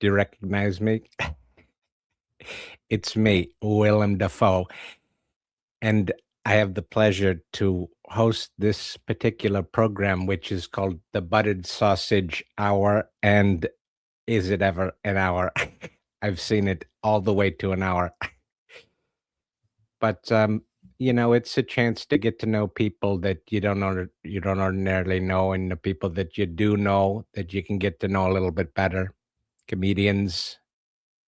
Do you recognize me? It's me, Willem Dafoe, and I have the pleasure to host this particular program, which is called the Buttered Sausage Hour. And is it ever an hour? I've seen it all the way to an hour. But it's a chance to get to know people that you don't ordinarily know, and the people that you do know that you can get to know a little bit better. Comedians,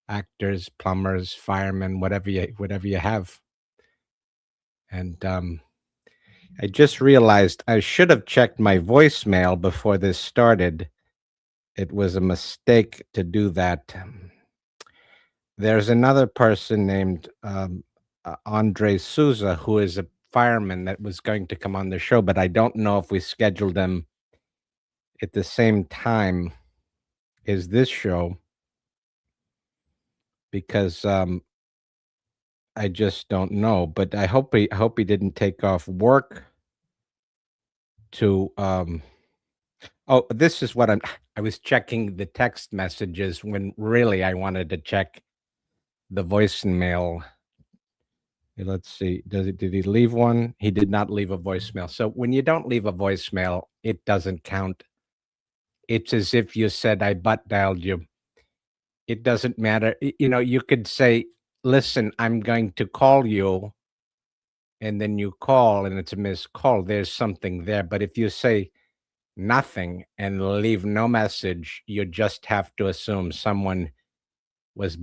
actors, plumbers, firemen, whatever you have. And I just realized I should have checked my voicemail before this started. It was a mistake to do that. There's another person named Andre Souza, who is a fireman that was going to come on the show, but I don't know if we scheduled him at the same time as this show because I just don't know. But I hope he didn't take off work to oh, this is what I was checking the text messages when really I wanted to check the voicemail. Let's see. Did he leave one? He did not leave a voicemail. So when you don't leave a voicemail, it doesn't count. It's as if you said I butt dialed you. It doesn't matter. You could say, "Listen, I'm going to call you," and then you call and it's a missed call. There's something there. But if you say nothing and leave no message, you just have to assume someone was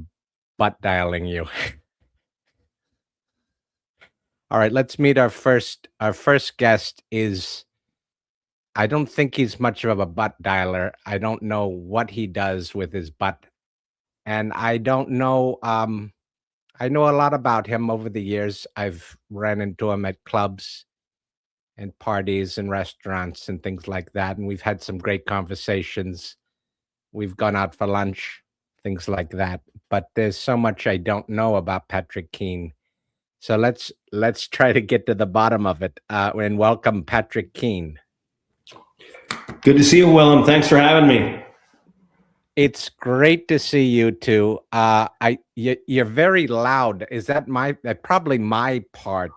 butt dialing you. All right, let's meet our first guest is I don't think he's much of a butt dialer. I don't know what he does with his butt. And I don't know I know a lot about him over the years. I've ran into him at clubs and parties and restaurants and things like that, and we've had some great conversations. We've gone out for lunch, things like that. But there's so much I don't know about Patrick Keane. So let's try to get to the bottom of it. And welcome Patrick Keane. Good to see you, Willem. Thanks for having me. It's great to see you too. You're very loud. Is that probably my part?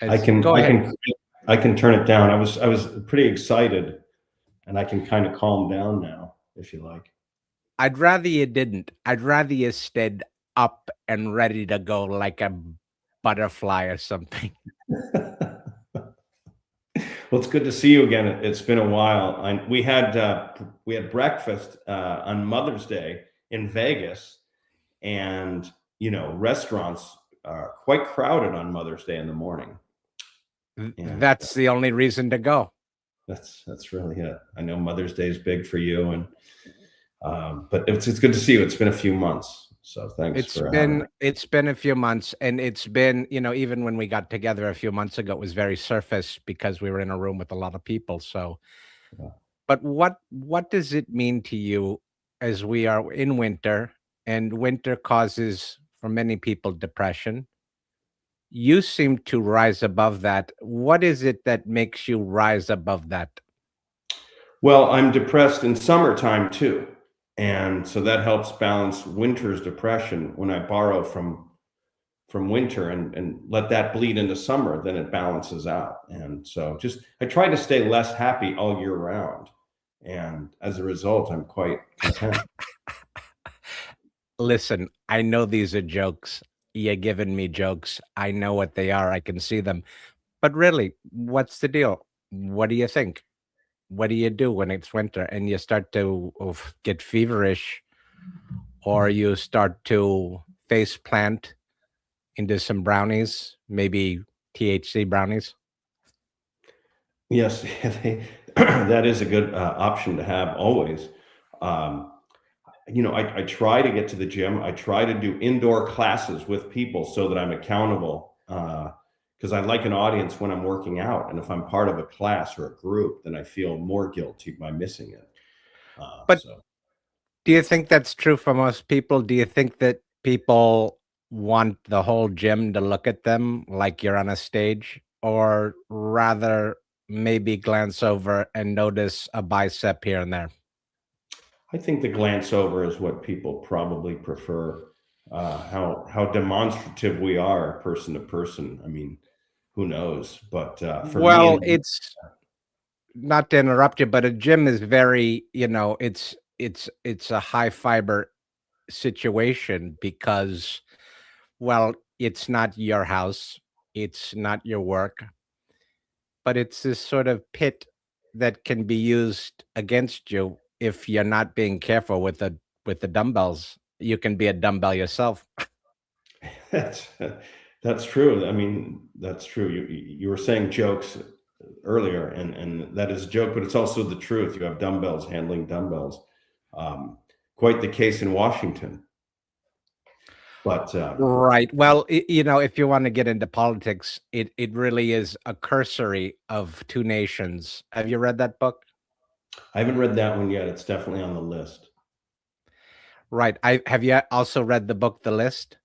I can turn it down. I was pretty excited, and I can kind of calm down now, if you like. I'd rather you didn't. I'd rather you stayed up and ready to go like a butterfly or something. Well, it's good to see you again. It's been a while. We had breakfast on Mother's Day in Vegas, and restaurants are quite crowded on Mother's Day in the morning. And that's the only reason to go. That's really it. I know Mother's Day is big for you, and but it's good to see you. It's been a few months. So thanks. It's been a few months, and it's been, even when we got together a few months ago, it was very surface because we were in a room with a lot of people. So, yeah. But what does it mean to you as we are in winter, and winter causes for many people depression? You seem to rise above that. What is it that makes you rise above that? Well, I'm depressed in summertime too. And so that helps balance winter's depression. When I borrow from winter and let that bleed into summer, then it balances out. And so I try to stay less happy all year round. And as a result, I'm quite content. Listen, I know these are jokes. You're giving me jokes. I know what they are. I can see them. But really, what's the deal? What do you think? What do you do when it's winter and you start to get feverish, or you start to face plant into some brownies, maybe THC brownies? Yes, that is a good option to have always. I try to get to the gym. I try to do indoor classes with people so that I'm accountable. Because I like an audience when I'm working out. And if I'm part of a class or a group, then I feel more guilty by missing it. Do you think that's true for most people? Do you think that people want the whole gym to look at them like you're on a stage, or rather maybe glance over and notice a bicep here and there? I think the glance over is what people probably prefer. How demonstrative we are person to person. I mean, who knows? But for me, Well, it's not to interrupt you, but a gym is very, it's a high fiber situation because, well, it's not your house, it's not your work, but it's this sort of pit that can be used against you if you're not being careful with the dumbbells. You can be a dumbbell yourself. that's that's true. I mean, that's true. You were saying jokes earlier, and that is a joke, but it's also the truth. You have dumbbells handling dumbbells. Um, Quite the case in Washington. But Right. Well, if you want to get into politics, it really is a cursory of two nations. Have you read that book? I haven't read that one yet. It's definitely on the list. Right. I have you also read the book The List?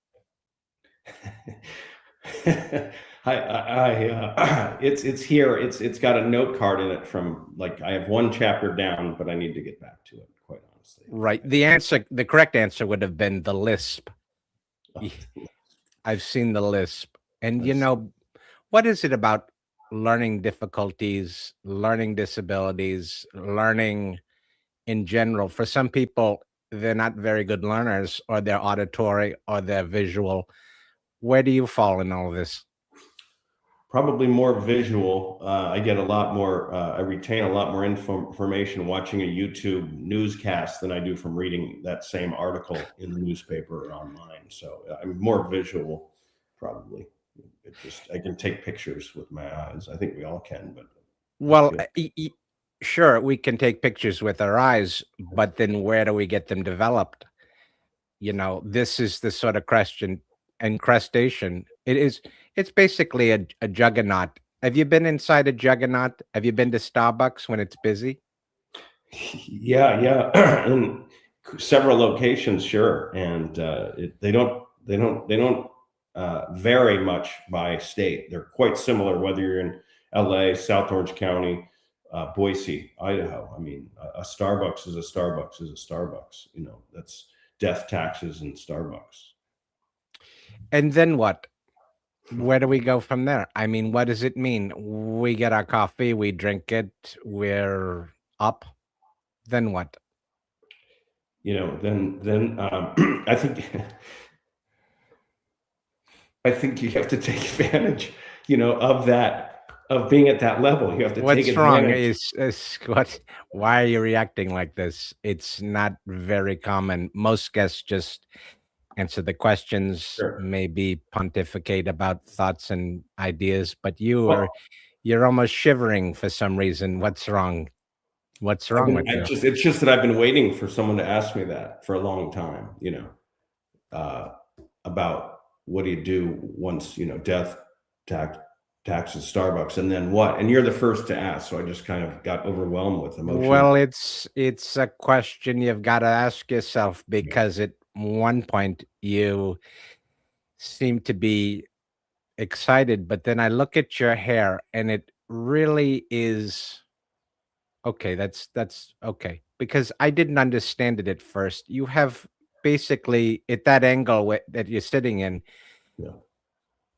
It's here. It's got a note card in it from like I have one chapter down, but I need to get back to it. Quite honestly, Right. The correct answer would have been The Lisp. I've seen The Lisp. And that's what is it about learning difficulties, learning disabilities, learning in general? For some people, they're not very good learners, or they're auditory, or they're visual. Where do you fall in all this? probably more visual. I get a lot more. I retain a lot more information watching a YouTube newscast than I do from reading that same article in the newspaper or online. So I'm more visual, probably. It just I can take pictures with my eyes. I think we all can, but I Well, feel sure, we can take pictures with our eyes, but then where do we get them developed? This is the sort of question encrustation. It's basically a juggernaut. Have you been inside a juggernaut? Have you been to Starbucks when it's busy? yeah, yeah, in several locations, sure, and they don't vary much by state. They're quite similar whether you're in L.A., South Orange County, Boise, Idaho. I mean, a Starbucks is a Starbucks is a Starbucks. That's death taxes and Starbucks. And then what? Where do we go from there? I mean, what does it mean? We get our coffee, we drink it, we're up. Then what? Then I think you have to take advantage, of that, of being at that level. You have to take What's wrong? advantage. Is what? Why are you reacting like this? It's not very common. Most guests just answer the questions, Sure. maybe pontificate about thoughts and ideas, but Well, you're almost shivering for some reason. What's wrong? What's I've wrong been, with you? it's just that I've been waiting for someone to ask me that for a long time, uh, about what do you do once, death, tax, taxes, Starbucks, and then what? And you're the first to ask. So I just kind of got overwhelmed with emotion. Well, it's a question you've got to ask yourself Yeah. because at one point you seem to be excited, but then I look at your hair and it really is okay. That's okay because I didn't understand it at first. You have basically at that angle that you're sitting in, Yeah.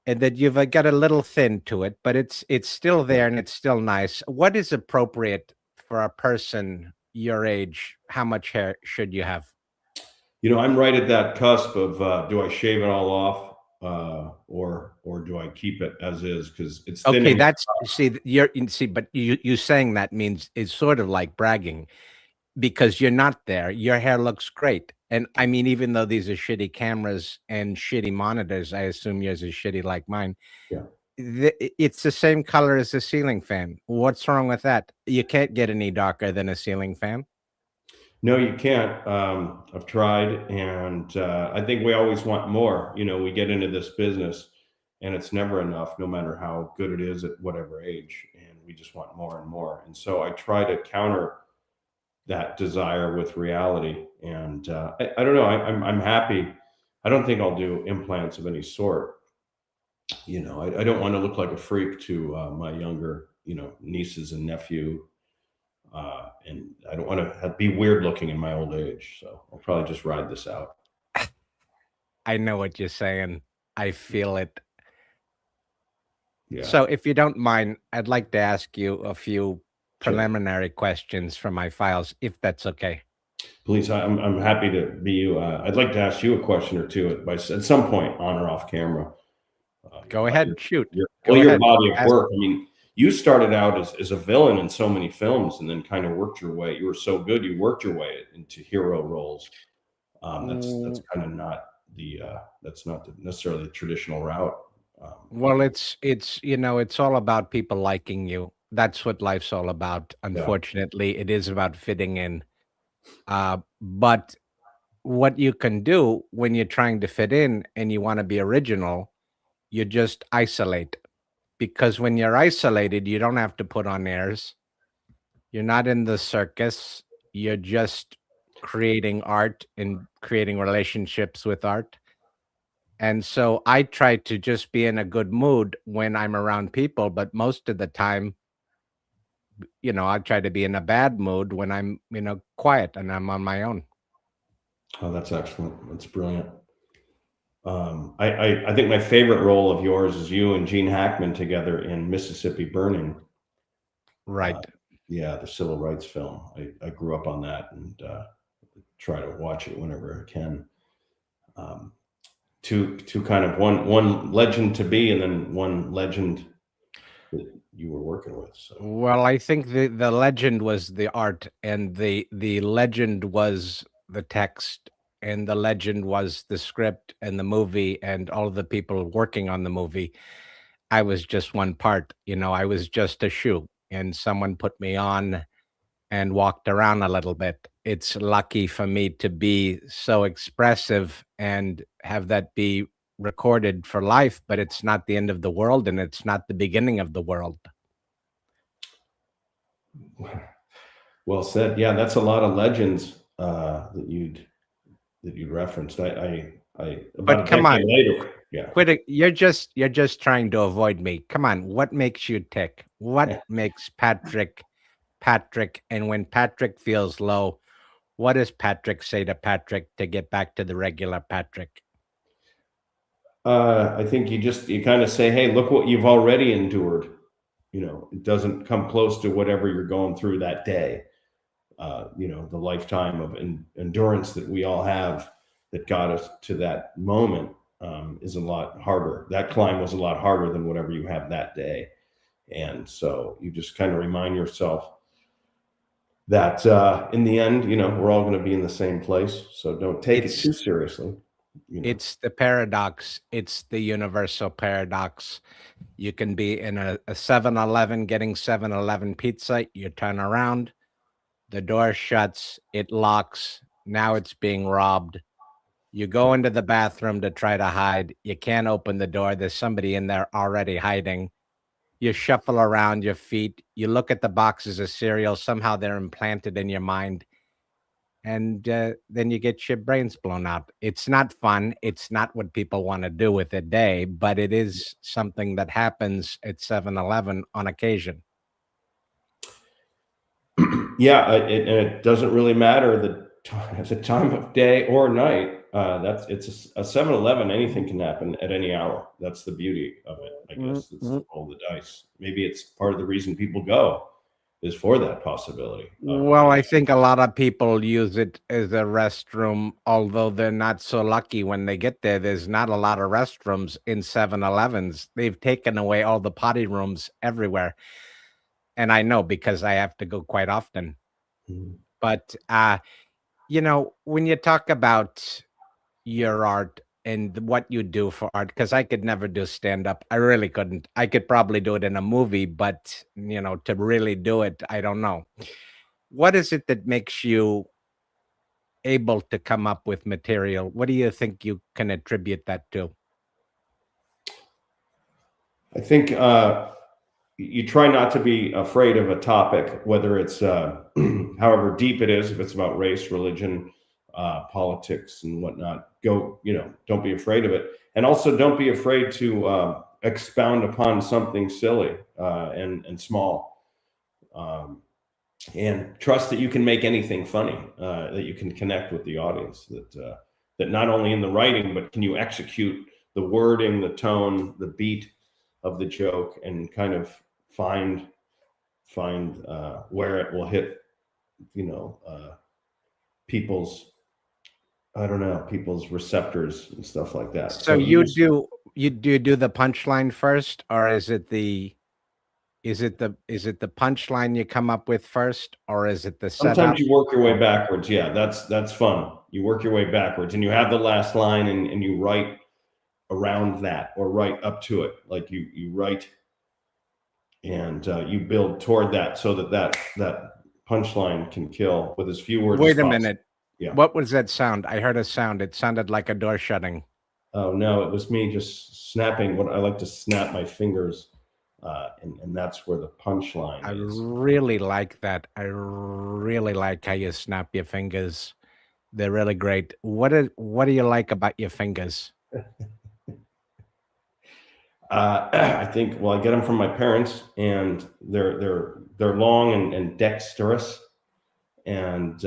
and that you've got a little thin to it, but it's still Yeah. there and it's still nice. What is appropriate for a person your age? How much hair should you have? I'm right at that cusp of do I shave it all off or do I keep it as is because it's Okay, thinning. that's see, you see, but you saying that means it's sort of like bragging because you're not there. Your hair looks great. And I mean, even though these are shitty cameras and shitty monitors, I assume yours is shitty like mine. Yeah. It's the same color as a ceiling fan. What's wrong with that? You can't get any darker than a ceiling fan. No, you can't. I've tried, and I think we always want more. We get into this business, and it's never enough, no matter how good it is at whatever age, and we just want more and more. And so I try to counter that desire with reality. And I don't know. I'm happy. I don't think I'll do implants of any sort. I don't want to look like a freak to my younger, nieces and nephew. and I don't want to be weird looking in my old age, so I'll probably just ride this out. I know what you're saying. I feel it. Yeah, So, if you don't mind, I'd like to ask you a few sure. preliminary questions from my files, if that's okay. Please, I'm happy to be you. I'd like to ask you a question or two at some point, on or off camera, Go about ahead, shoot. Go your ahead. body of Ask. work. I mean, you started out as a villain in so many films, and then kind of worked your way. You were so good, you worked your way into hero roles. That's Mm, kind of not that's not necessarily the traditional route. well, People, it's all about people liking you. That's what life's all about. yeah. Unfortunately, it is about fitting in. But what you can do when you're trying to fit in and you want to be original, you just isolate. Because when you're isolated, you don't have to put on airs. You're not in the circus. You're just creating art and creating relationships with art. And so I try to just be in a good mood when I'm around people, but most of the time, I try to be in a bad mood when I'm, quiet and I'm on my own. Oh, that's excellent. That's brilliant. I think my favorite role of yours is you and Gene Hackman together in Mississippi Burning. Uh, Right. yeah, the civil rights film. I grew up on that, and try to watch it whenever I can. Um, two kind of one legend to be, and then one legend that you were working with. So Well, I think the legend was the art, and the legend was the text, and the legend was the script and the movie and all of the people working on the movie. I was just one part, I was just a shoe, and someone put me on and walked around a little bit. It's lucky for me to be so expressive and have that be recorded for life, but it's not the end of the world and it's not the beginning of the world. well said. Yeah, that's a lot of legends that you'd referenced. I about But a come decade on, later. Yeah. quit it. You're just trying to avoid me. Come on, what makes you tick? What makes Patrick? And when Patrick feels low, what does Patrick say to Patrick to get back to the regular Patrick? I think you kind of say, "Hey, look what you've already endured." It doesn't come close to whatever you're going through that day. The lifetime of endurance that we all have that got us to that moment is a lot harder. That climb was a lot harder than whatever you have that day. And so you just kind of remind yourself that in the end, we're all going to be in the same place. So don't take it It's too seriously. You know, it's the paradox. It's the universal paradox. You can be in a 7-Eleven getting 7-Eleven pizza. You turn around, the door shuts, it locks. Now it's being robbed. You go into the bathroom to try to hide. You can't open the door. There's somebody in there already hiding. You shuffle around your feet. You look at the boxes of cereal. Somehow they're implanted in your mind. And then you get your brains blown out. It's not fun. It's not what people want to do with a day, but it is something that happens at 7-Eleven on occasion. yeah, and it doesn't really matter the time of day or night. That's it's a 7-Eleven. Anything can happen at any hour. That's the beauty of it. I guess it's the roll of the dice. Maybe it's part of the reason people go is for that possibility of Well, I think a lot of people use it as a restroom, although they're not so lucky when they get there. There's not a lot of restrooms in 7-Elevens. They've taken away all the potty rooms everywhere. And I know because I have to go quite often. Mhm. But, when you talk about your art and what you do for art, because I could never do stand up. I really couldn't. I could probably do it in a movie, but, to really do it, I don't know. What is it that makes you able to come up with material? What do you think you can attribute that to? I think you try not to be afraid of a topic, whether it's however deep it is, if it's about race, religion, politics, and whatnot. Don't be afraid of it, and also don't be afraid to expound upon something silly and small. Um, and trust that you can make anything funny, that you can connect with the audience, that not only in the writing, but can you execute the wording, the tone, the beat of the joke, and kind of find where it will hit, people's, I don't know, people's receptors and stuff like that. So So you just you do the punchline first, or is it the punchline you come up with first, or is it the sometimes setup? you work your way backwards. Yeah, that's fun. You work your way backwards, and you have the last line, and you write around that or write up to it. Like you write and you build toward that so that punchline can kill with as few words as Wait a possible. minute. Yeah. What was that sound? I heard a sound. It sounded like a door shutting. Oh no, it was me just snapping. What I like to snap my fingers, and that's where the punchline I is. really like that. I really like how you snap your fingers. They're really great. What do you like about your fingers? I think, well, I get them from my parents, and they're long and dexterous, and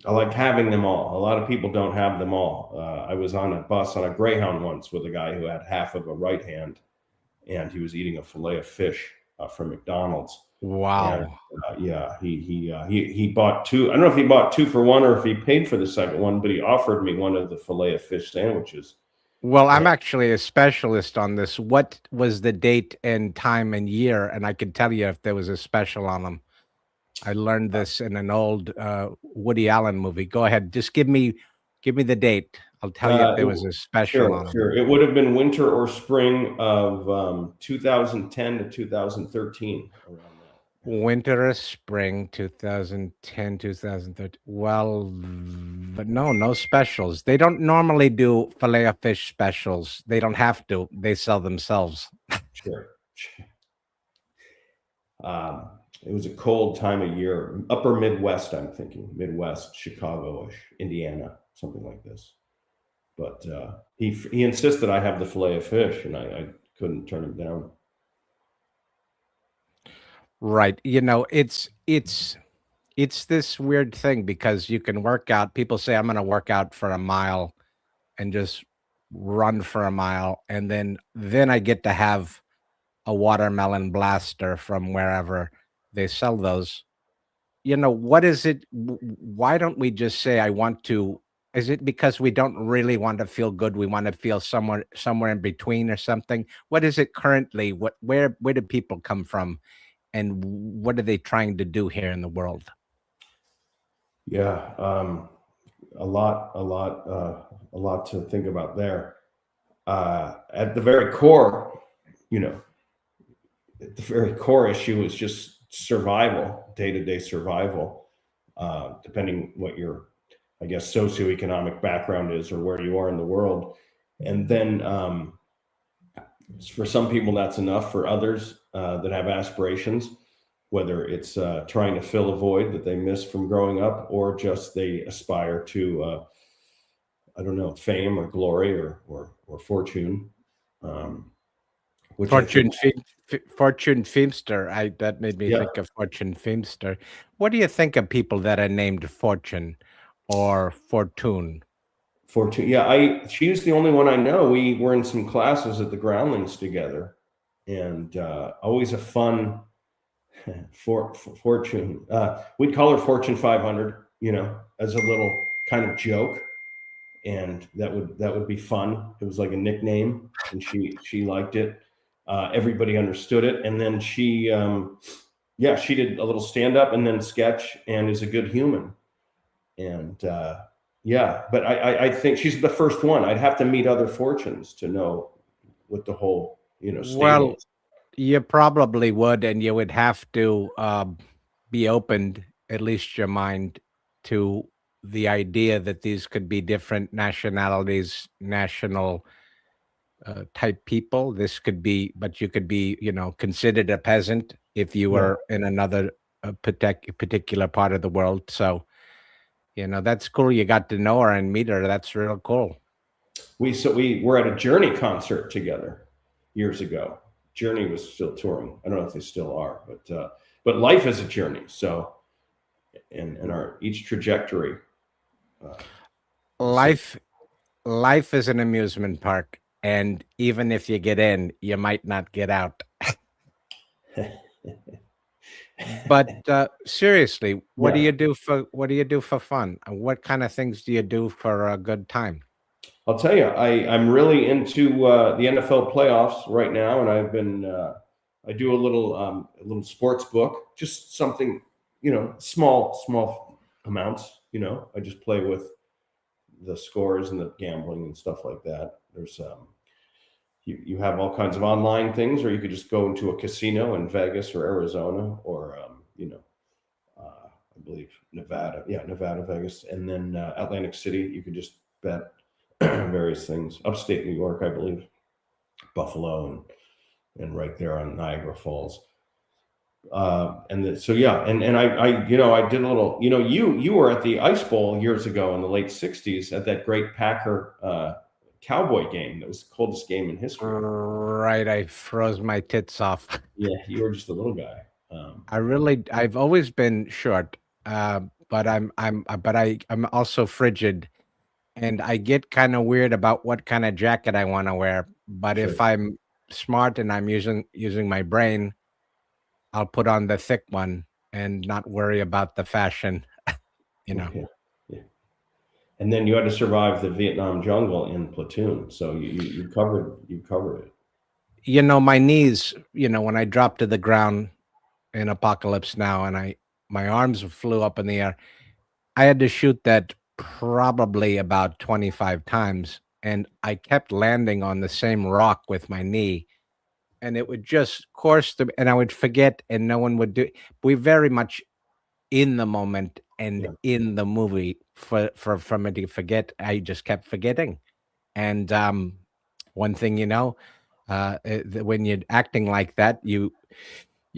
I like having them all. A lot of people don't have them all. I was on a bus on a Greyhound once with a guy who had half of a right hand, and he was eating a fillet of fish from McDonald's. And Wow. yeah, he bought two. I don't know if he bought two for one or if he paid for the second one, but he offered me one of the fillet of fish sandwiches. Well, And I'm actually a specialist on this. What was the date and time and year? And I could tell you if there was a special on them. I learned this in an old Woody Allen movie. Go ahead, just give me the date. I'll tell you if there was a special sure, on them. sure. It would have been winter or spring of 2010 to 2013, around that. Winter or spring 2010, 2013. Well, but no specials. They don't normally do filet of fish specials. They don't have to. They sell themselves. Sure. It was a cold time of year, upper Midwest, I'm thinking, Midwest, Chicago-ish, Indiana, something like this. But he insisted I have the fillet of fish, and I couldn't turn him down. Right. You know, it's this weird thing because you can work out. People say I'm going to work out for a mile and just run for a mile, and then I get to have a watermelon blaster from wherever they sell those. You know, what is it? Why don't we just say I want to? Is it because we don't really want to feel good? We want to feel somewhere in between or something? What is it currently? Where do people come from? And what are they trying to do here in the world? Yeah, a lot to think about there. At the very core, you know, at the very core issue is just survival, day to day survival. Depending what your, I guess, socioeconomic background is or where you are in the world, and then for some people that's enough. For others that have aspirations, whether it's trying to fill a void that they missed from growing up, or just they aspire to, I don't know, fame or glory or fortune, um, which I think, Fortune Feimster. I That made me yeah, think of Fortune Feimster. What do you think of people that are named Fortune or Fortune? fortune. Yeah, I she's the only one I know. We were in some classes at the Groundlings together, and always a fun fortune. We'd call her Fortune 500, as a little kind of joke, and that would be fun. It was like a nickname, and she liked it. Everybody understood it, and then yeah, she did a little stand up and then sketch, and is a good human. And yeah, but I think she's the first one. I'd have to meet other fortunes to know what the whole stable Well, is. you probably would, and you would have to be opened, at least your mind, to the idea that these could be different nationalities, national type people. This could be, but you could be, considered a peasant if you Yeah. were in another particular part of the world. So, that's cool. You got to know her and meet her. That's real cool. We were at a Journey concert together years ago. Journey was still touring. I don't know if they still are, but life is a journey. So and our each trajectory. Uh, so Life is an amusement park, and even if you get in, you might not get out. But seriously, yeah, what do you do for fun? What kind of things do you do for a good time? I'll tell you, I'm really into the NFL playoffs right now, and I do a little sports book, just something, small amounts. I just play with the scores and the gambling and stuff like that. There's you have all kinds of online things, or you could just go into a casino in Vegas or Arizona, or I believe Nevada, yeah, Nevada, Vegas, and then Atlantic City. You could just bet various things. Upstate New York, I believe, Buffalo, and right there on Niagara Falls. So yeah, and I did a little. You were at the Ice Bowl years ago in the late '60s at that great Packer Cowboy game. That was the coldest game in history. Right, I froze my tits off. Yeah, you were just a little guy. I've always been short, but I'm also frigid, and I get kind of weird about what kind of jacket I want to wear. But if Sure. I'm smart and I'm using my brain, I'll put on the thick one and not worry about the fashion, you know. Yeah. Yeah. And then you had to survive the Vietnam jungle in platoon. So you covered it. My knees, when I dropped to the ground in Apocalypse Now and my arms flew up in the air, I had to shoot that probably about 25 times, and I kept landing on the same rock with my knee, and it would just course through, and I would forget, and no one would do. We very much in the moment and Yeah. in the movie for me to forget. I just kept forgetting, and one thing when you're acting like that, you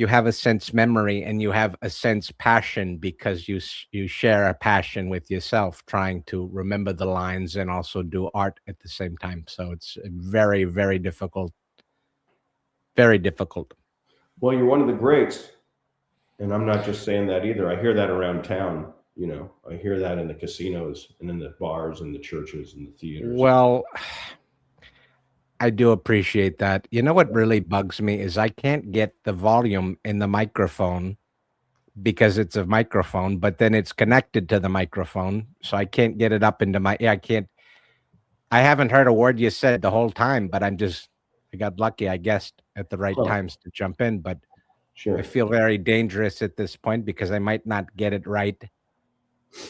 have a sense memory and you have a sense passion because you share a passion with yourself trying to remember the lines and also do art at the same time. So it's very, very difficult, very difficult. Well, you're one of the greats, and I'm not just saying that either. I hear that around town. I hear that in the casinos and in the bars and the churches and the theaters. Well, I do appreciate that. You know what really bugs me is I can't get the volume in the microphone because it's a microphone, but then it's connected to the microphone, so I can't get it up into my I can't I haven't heard a word you said the whole time, but I got lucky, I guessed at the right Huh. times to jump in, but I Sure. feel very dangerous at this point because I might not get it right.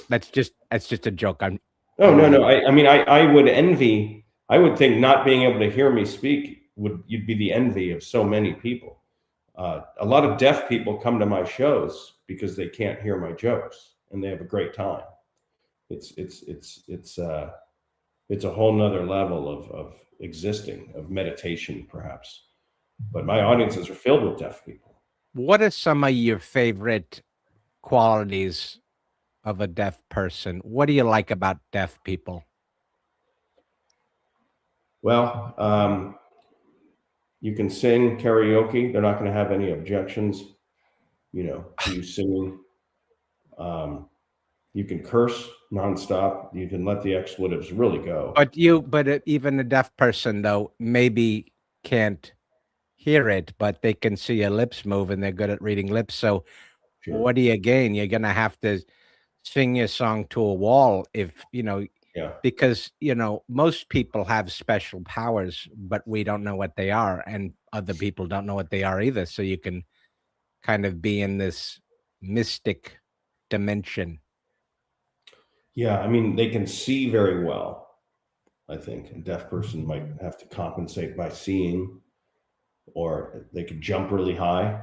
That's just a joke. Oh, I'm no, only no. I would envy. I would think not being able to hear me speak you'd be the envy of so many people. A lot of deaf people come to my shows because they can't hear my jokes, and they have a great time. It's a whole nother level of existing, of meditation, perhaps. But my audiences are filled with deaf people. What are some of your favorite qualities of a deaf person? What do you like about deaf people? Well, you can sing karaoke; they're not going to have any objections, to you singing. Um, you can curse nonstop. You can let the expletives really go. Even a deaf person though maybe can't hear it, but they can see your lips move and they're good at reading lips. So Sure. what do you gain? You're gonna have to sing your song to a wall Yeah. because most people have special powers, but we don't know what they are, and other people don't know what they are either. So you can kind of be in this mystic dimension. Yeah. I mean, they can see very well. I think a deaf person might have to compensate by seeing, or they could jump really high,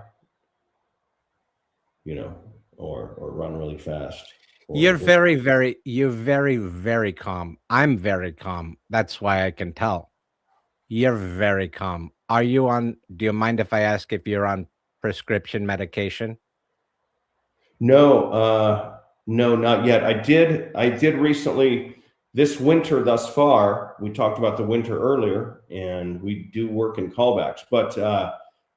you know, or run really fast, or You're very, very calm. I'm very calm. That's why I can tell. You're very calm. Do you mind if I ask if you're on prescription medication? no, no, not yet. I did recently this winter thus far. We talked about the winter earlier, and we do work in callbacks, but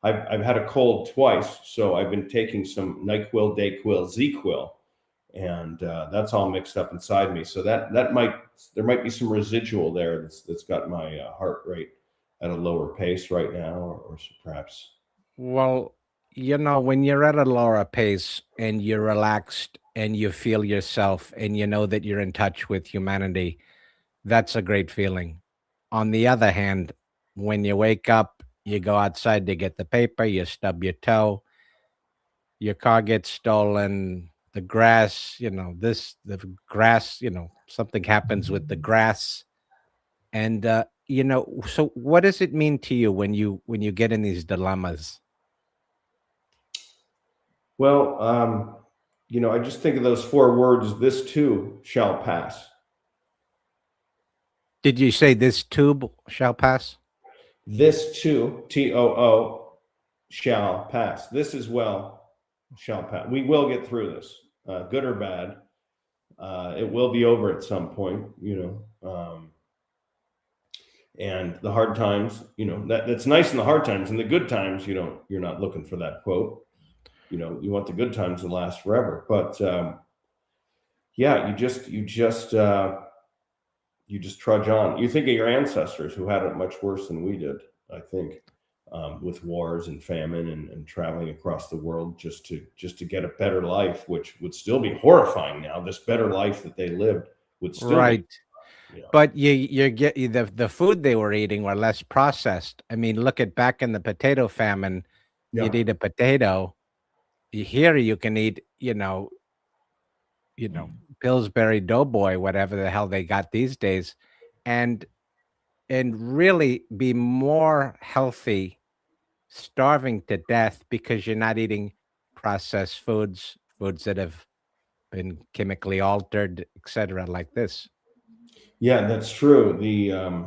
I've had a cold twice, so I've been taking some Nyquil, Dayquil, ZQuil, and that's all mixed up inside me. So that might there might be some residual there that's got my heart rate at a lower pace right now, or perhaps. Well, when you're at a lower pace and you're relaxed and you feel yourself and you know that you're in touch with humanity, that's a great feeling. On the other hand, when you wake up, you go outside to get the paper, you stub your toe, your car gets stolen, the grass, the grass, something happens with the grass. And so what does it mean to you when you get in these dilemmas? Well, I just think of those four words: "This too shall pass." Did you say this tube shall pass? This too, TOO, shall pass. This as well shall pass. We will get through this, good or bad. It will be over at some point, and the hard times, that's nice in the hard times. In the good times, you're not looking for that quote. You want the good times to last forever. But yeah, you just trudge on. You think of your ancestors who had it much worse than we did, I think, with wars and famine and traveling across the world just to get a better life, which would still be horrifying now. This better life that they lived would still be, Right. But you get the food they were eating were less processed. I mean, look at back in the potato famine, you'd yeah. eat a potato. Here you can eat, Pillsbury Doughboy, whatever the hell they got these days, and really be more healthy, starving to death because you're not eating processed foods that have been chemically altered, etc., like this. Yeah, that's true.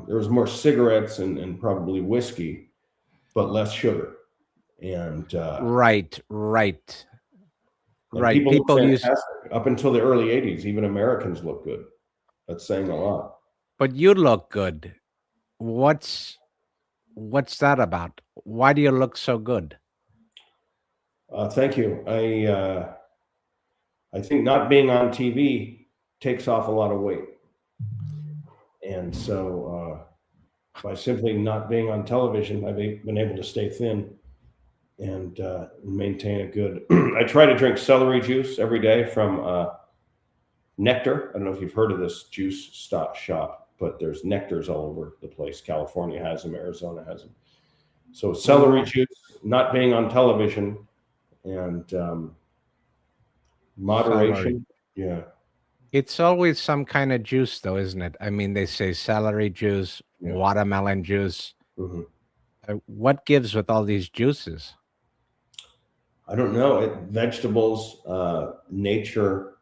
There was more cigarettes and probably whiskey, but less sugar, and uh, Right, right, and right. people look People use, fantastic up until the early '80s. Even Americans look good. That's saying a lot. but you look good. What's what's that about? Why do you look so good? Thank you. I think not being on TV takes off a lot of weight, and so by simply not being on television, I've been able to stay thin and maintain a good. I try to drink celery juice every day from Nectar. I don't know if you've heard of this juice shop, but there's Nectars all over the place. California has them, Arizona has them. So celery R- juice, not being on television, and Celery. moderation. Yeah, It's always some kind of juice, though, isn't it? I mean, they say celery juice, yeah. watermelon juice. Hmm. What gives with all these juices? I don't know. Vegetables, nature,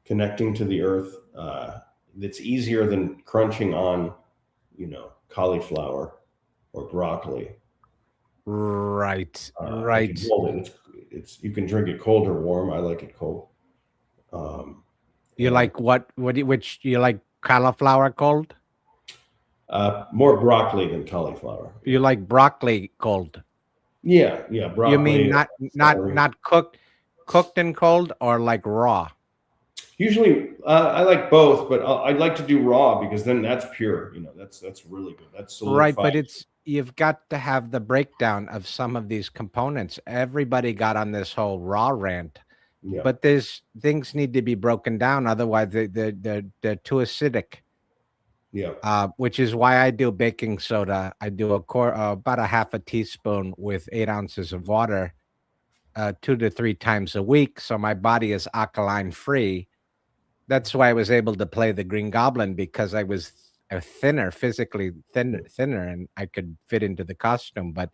connecting to the earth. It's easier than crunching on, cauliflower or broccoli. Right, I can right. hold it. It's you can drink it cold or warm. I like it cold. You And like what? Which you like cauliflower cold? more broccoli than cauliflower. You like broccoli cold? Yeah, You mean broccoli, celery. not cooked and cold, or like raw? Usually, I like both, but I'd like to do raw because then that's pure. That's really good. That's Right, solidified. but you've got to have the breakdown of some of these components. Everybody got on this whole raw rant, Yeah, but there's things need to be broken down. Otherwise, they're too acidic. yeah. Which is why I do baking soda. I do about a half a teaspoon with 8 ounces of water, 2 to 3 times a week, so my body is alkaline free. That's why I was able to play the Green Goblin because I was physically thinner, and I could fit into the costume. But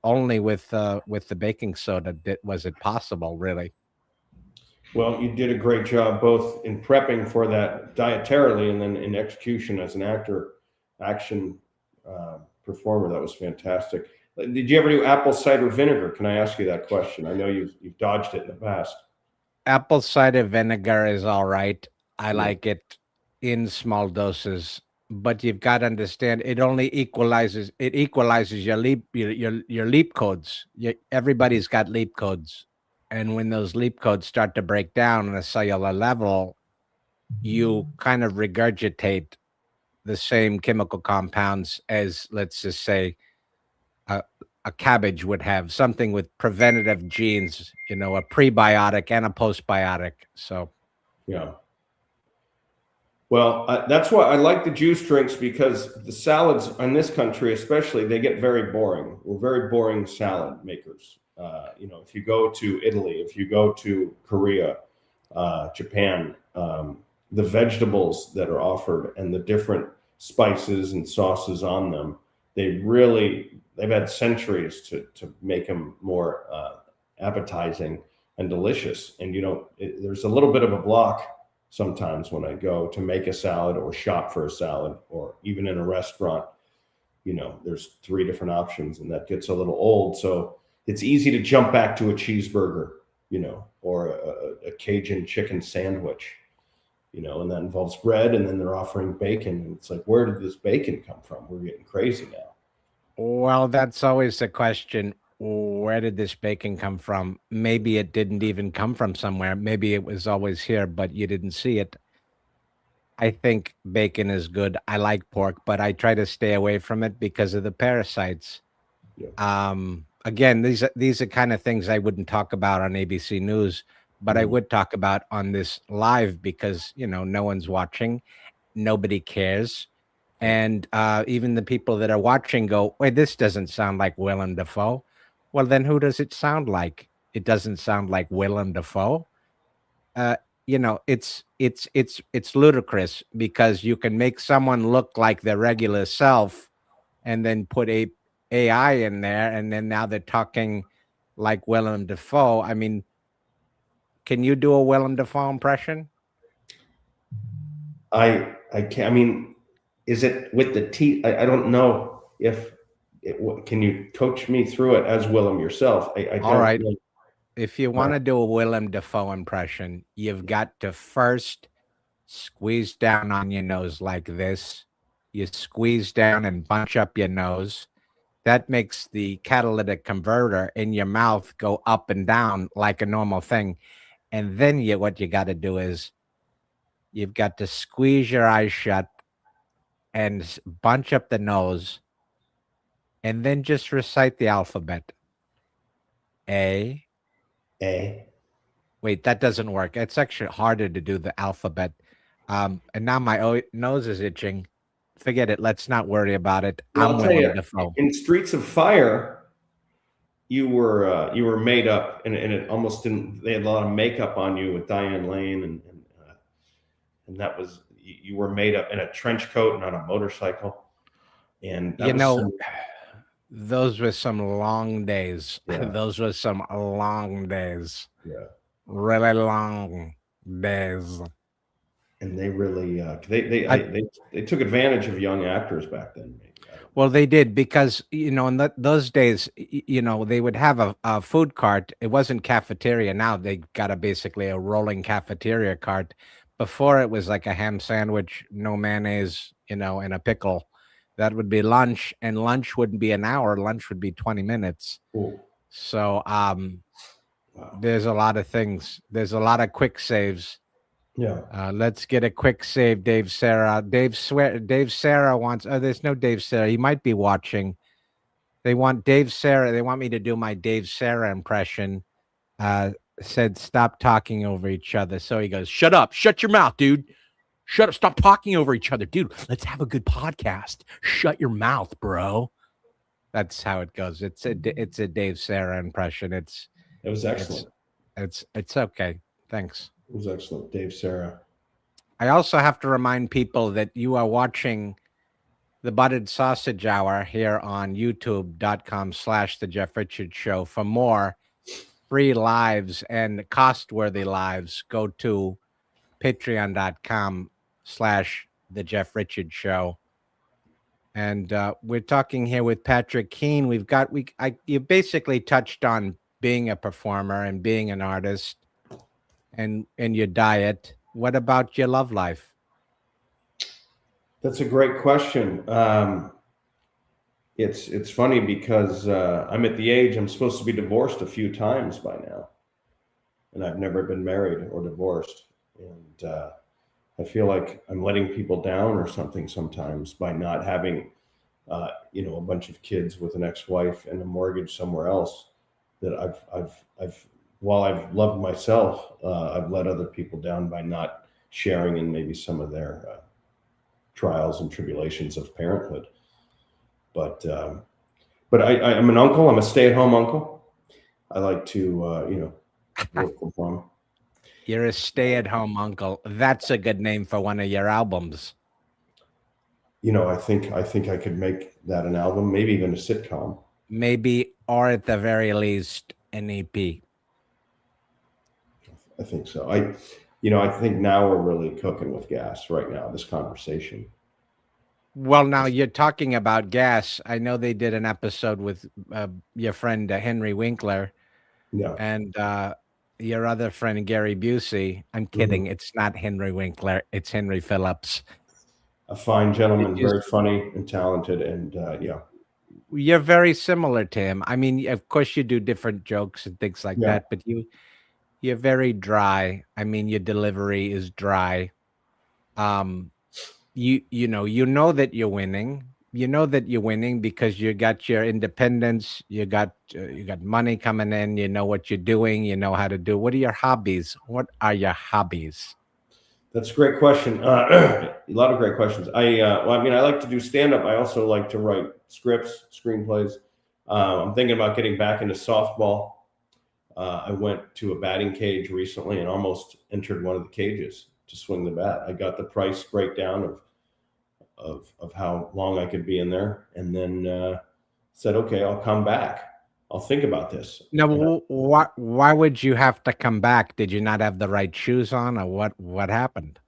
only with the baking soda was it possible, really. Well, you did a great job both in prepping for that dietarily and then in execution as an action performer. That was fantastic. Did you ever do apple cider vinegar? Can I ask you that question? I know you've dodged it in the past. Apple cider vinegar is all right. I Yeah, like it in small doses, but you've got to understand it equalizes your leap codes. Everybody's got leap codes, And when those leap codes start to break down on a cellular level, you kind of regurgitate the same chemical compounds as, let's just say, a, a cabbage would have, something with preventative genes, a prebiotic and a postbiotic. So, Yeah. Well, that's why I like the juice drinks, because the salads in this country, especially, they get very boring. We're very boring salad makers. If you go to Italy, if you go to Korea, Japan, the vegetables that are offered and the different spices and sauces on them, they've had centuries to make them more appetizing and delicious. And there's a little bit of a block sometimes when I go to make a salad or shop for a salad, or even in a restaurant, there's 3 different options, and that gets a little old. So it's easy to jump back to a cheeseburger, or a Cajun chicken sandwich, and that involves bread, and then they're offering bacon. And it's like, where did this bacon come from? We're getting crazy now. well, that's always the question. Where did this bacon come from? Maybe it didn't even come from somewhere. Maybe it was always here, but you didn't see it. I think bacon is good. I like pork, but I try to stay away from it because of the parasites. Yeah. Again, these are kind of things I wouldn't talk about on ABC News, but I would talk about on this live because, no one's watching, nobody cares. And even the people that are watching go, wait, this doesn't sound like Willem Dafoe. Well, then who does it sound like? It doesn't sound like Willem Dafoe. It's ludicrous because you can make someone look like their regular self and then put a AI in there, and then now they're talking like Willem Dafoe. I mean, can you do a Willem Dafoe impression? I can't. I mean, is it with the teeth? I don't know if can you coach me through it as Willem yourself? I All don't right. know. If you want to do a Willem Dafoe impression, you've got to first squeeze down on your nose like this. You squeeze down and bunch up your nose. That makes the catalytic converter in your mouth go up and down like a normal thing. And then what you got to do is you've got to squeeze your eyes shut and bunch up the nose, and then just recite the alphabet. A. A. Wait, that doesn't work. It's actually harder to do the alphabet. And now my nose is itching. Forget it. Let's not worry about it. Well, I'm I'll tell Willem you, Dafoe. in Streets of Fire, you were made up, and it almost didn't. They had a lot of makeup on you with Diane Lane, and that was, you were made up in a trench coat and on a motorcycle, and that was those were some long days. Yeah. Those were some long days. Yeah. Really long days. And they really they took advantage of young actors back then. Well, they did because, in those days, they would have a food cart. It wasn't cafeteria. Now they got basically a rolling cafeteria cart. Before it was like a ham sandwich, no mayonnaise, and a pickle. That would be lunch, and lunch wouldn't be an hour. Lunch would be 20 minutes. Ooh. So Wow. there's a lot of things. There's a lot of quick saves. Yeah. Let's get a quick save, Dave Sarah. Dave Sarah wants. Oh, there's no Dave Sarah. He might be watching. They want Dave Sarah. They want me to do my Dave Sarah impression. Said stop talking over each other. So he goes, "Shut up! Shut your mouth, dude! Shut up! Stop talking over each other, dude. Let's have a good podcast. Shut your mouth, bro." That's how it goes. It's a Dave Sarah impression. It was excellent. It's okay. Thanks. It was excellent, Dave Sarah. I also have to remind people that you are watching the Buttered Sausage Hour here on youtube.com/The Jeff Richards Show. For more free lives and cost-worthy lives, go to patreon.com/The Jeff Richards Show. And we're talking here with Patrick Keane. You basically touched on being a performer and being an artist and your diet. What about your love life? That's a great question. It's funny because I'm at the age I'm supposed to be divorced a few times by now, and I've never been married or divorced. And I feel like I'm letting people down or something sometimes by not having, a bunch of kids with an ex-wife and a mortgage somewhere else. That I've while I've loved myself, I've let other people down by not sharing in maybe some of their trials and tribulations of parenthood. But I'm an uncle. I'm a stay-at-home uncle. I like to work from home. You're a stay-at-home uncle. That's a good name for one of your albums. I think I could make that an album, maybe even a sitcom. Maybe, or at the very least, an EP. I think so. I think now we're really cooking with gas right now. This conversation. Well, now you're talking about gas. I know they did an episode with your friend Henry Winkler Yeah. and your other friend Gary Busey. I'm Mhm. kidding. It's not Henry Winkler. It's Henry Phillips. A fine Did gentleman, you very funny and talented, and yeah, You're very similar to him. I mean, of course, you do different jokes and things like yeah. that, but you're very dry. I mean, your delivery is dry. Um, you know that you're winning. You know that you're winning because you got your independence. You got money coming in. You know what you're doing. You know how to do. What are your hobbies? What are your hobbies? That's a great question. A lot of great questions. I like to do stand up. I also like to write scripts, screenplays. I'm thinking about getting back into softball. I went to a batting cage recently and almost entered one of the cages to swing the bat. I got the price breakdown of how long I could be in there, and then said, "Okay, I'll come back. I'll think about this." Now, And why would you have to come back? Did you not have the right shoes on, or what happened?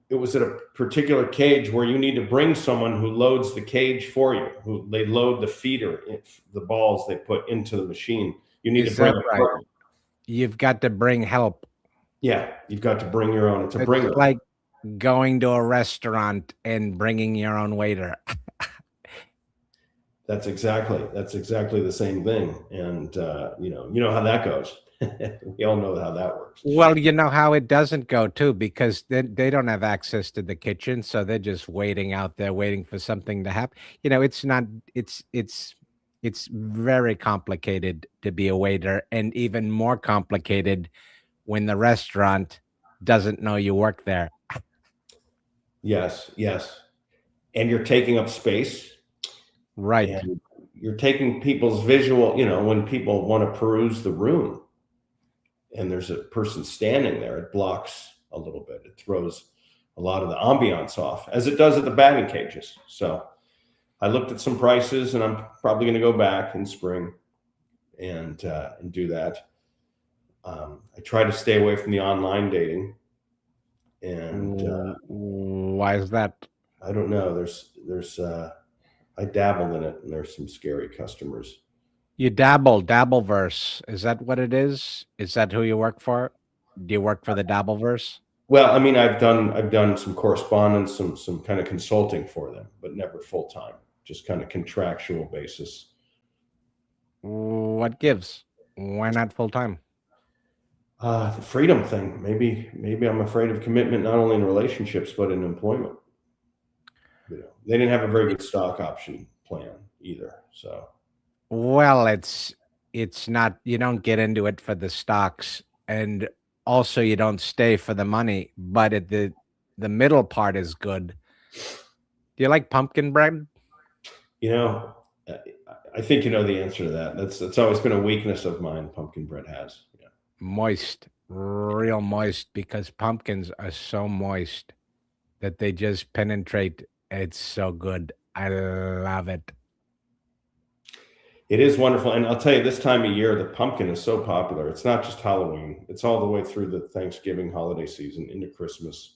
it was at a particular cage where you need to bring someone who loads the cage for you. Who they load the feeder, the balls they put into the machine. You need to Is bring that a right? partner. You've got to bring help. Yeah, you've got to bring your own. It's a It's bringer. like going to a restaurant and bringing your own waiter. That's exactly the same thing, and you know how that goes. We all know how that works. Well, you know how it doesn't go too, because they don't have access to the kitchen, so they're just waiting out there, waiting for something to happen. It's not. It's very complicated to be a waiter, and even more complicated when the restaurant doesn't know you work there. Yes, yes, and you're taking up space, Right. and you're taking people's visual. When people want to peruse the room, and there's a person standing there, it blocks a little bit. It throws a lot of the ambiance off, as it does at the batting cages. So I looked at some prices, and I'm probably going to go back in spring and do that. I try to stay away from the online dating, and Why is that? I don't know. There's I dabbled in it, and there's some scary customers. You Dabbleverse. Is that what it is? Is that who you work for? Do you work for the Dabbleverse? Well, I mean, I've done some correspondence, some kind of consulting for them, but never full time, just kind of contractual basis. What gives? Why not full time? The freedom thing. Maybe I'm afraid of commitment, not only in relationships but in employment. They didn't have a very good stock option plan either. So Well, it's not, you don't get into it for the stocks, and also you don't stay for the money, but the middle part is good. Do you like pumpkin bread? you know, I I think you know the answer to that. That's always been a weakness of mine. Pumpkin bread has. Yeah. Moist, real moist, because pumpkins are so moist that they just penetrate. It's so good. I love it. It is wonderful, and I'll tell you, this time of year, the pumpkin is so popular. It's not just Halloween; it's all the way through the Thanksgiving holiday season into Christmas.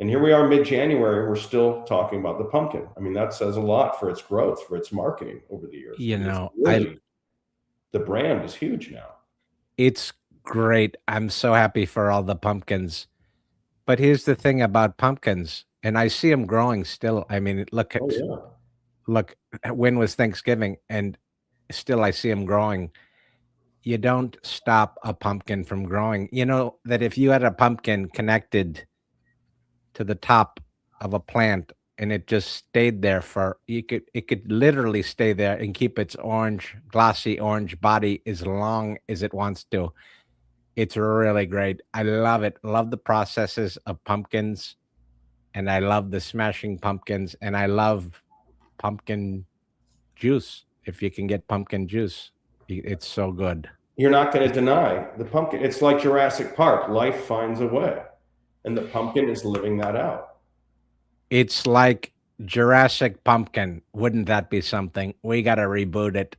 And here we are, mid-January. We're still talking about the pumpkin. I mean, that says a lot for its growth, for its marketing over the years. You I mean, it's know, I really the brand is huge now. It's great. I'm so happy for all the pumpkins. But here's the thing about pumpkins, and I see them growing still. I mean, Oh yeah. look, when was Thanksgiving? And still I see them growing. you don't stop a pumpkin from growing. You know that if you had a pumpkin connected to the top of a plant and it just stayed there for it could literally stay there and keep its orange, glossy orange body as long as it wants to. It's really great. I love it. Love the processes of pumpkins, and I love the smashing pumpkins, and I love pumpkin juice. If you can get pumpkin juice, it's so good. You're not going to deny the pumpkin. It's like Jurassic Park. Life finds a way, and the pumpkin is living that out. It's like Jurassic Pumpkin. Wouldn't that be something? We got to reboot it.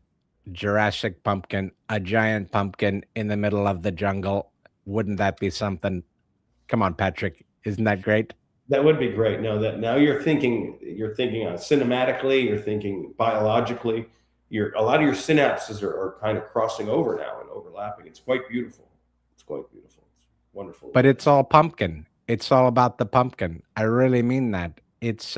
Jurassic Pumpkin, a giant pumpkin in the middle of the jungle. Wouldn't that be something? Come on, Patrick. Isn't that great? That would be great. No, that now you're thinking cinematically, you're thinking biologically. A lot of your synapses are kind of crossing over now and overlapping. It's quite beautiful. It's quite beautiful. It's wonderful. But it's all pumpkin. It's all about the pumpkin. I really mean that. It's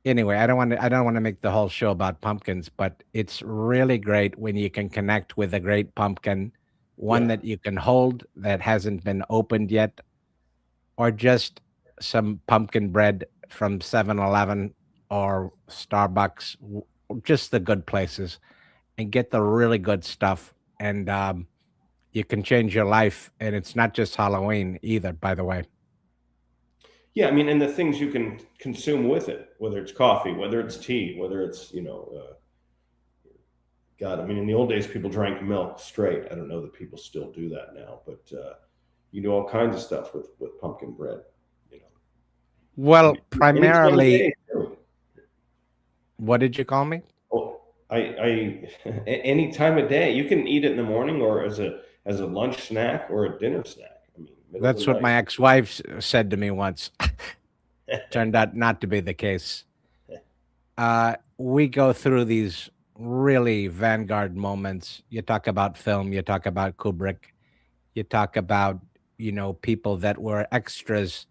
anyway, I don't want to make the whole show about pumpkins, but it's really great when you can connect with a great pumpkin, one Yeah. that you can hold that hasn't been opened yet, or just some pumpkin bread from 7-Eleven or Starbucks, just the good places, and get the really good stuff. And you can change your life. And it's not just Halloween either, by the way. Yeah, I mean, and the things you can consume with it, whether it's coffee, whether it's tea, whether it's God, I mean, in the old days, people drank milk straight. I don't know that people still do that now, but you do all kinds of stuff with pumpkin bread. You know, Well, any time of primarily, day. Too. what did you call me? Oh, any time of day, you can eat it in the morning or as a lunch snack or a dinner snack. I mean, middle of That's the what night. my ex-wife said to me once. Turned out not to be the case. We go through these really vanguard moments. You talk about film, you talk about Kubrick, you talk about, people that were extras.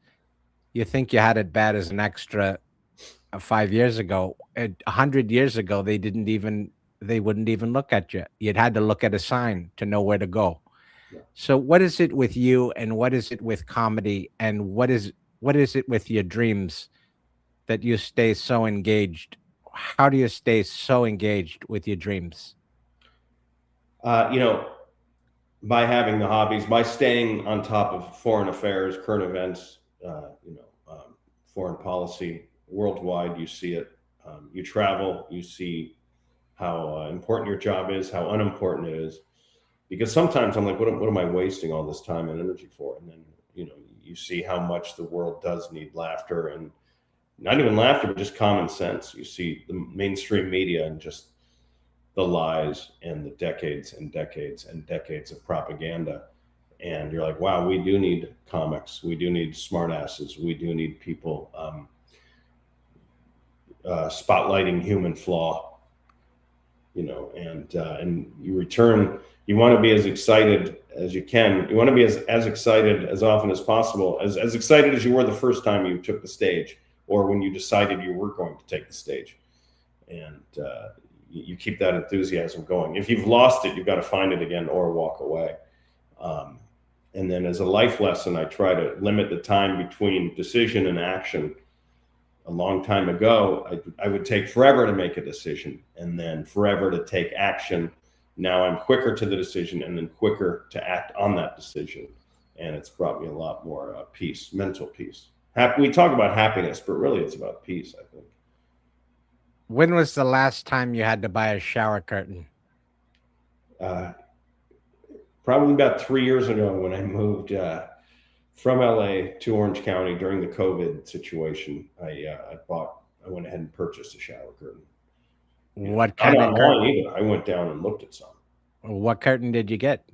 You think you had it bad as an extra 5 years ago. 100 years ago, they wouldn't even look at you. You'd had to look at a sign to know where to go. Yeah. So what is it with you, and what is it with comedy, and what is it with your dreams that you stay so engaged? How do you stay so engaged with your dreams? You know, by having the hobbies, by staying on top of foreign affairs, current events, foreign policy worldwide, you see it. You travel, you see how important your job is, how unimportant it is. Because sometimes I'm like, what am I wasting all this time and energy for? And then, you see how much the world does need laughter, and not even laughter, but just common sense. You see the mainstream media and just the lies and the decades and decades and decades of propaganda. And you're like, wow, we do need comics. We do need smartasses. We do need people spotlighting human flaw, and you return. You want to be as excited as you can. You want to be as excited as often as possible, as excited as you were the first time you took the stage, or when you decided you were going to take the stage. And you keep that enthusiasm going. If you've lost it, you've got to find it again or walk away. And then as a life lesson, I try to limit the time between decision and action. A long time ago, I would take forever to make a decision and then forever to take action. Now I'm quicker to the decision and then quicker to act on that decision. And it's brought me a lot more peace, mental peace. We talk about happiness, but really it's about peace, I think. When was the last time you had to buy a shower curtain? Uh, Probably about 3 years ago when I moved from LA to Orange County during the COVID situation. I went ahead and purchased a shower curtain. What Not kind of online curtain? either. I went down and looked at some. What curtain did you get?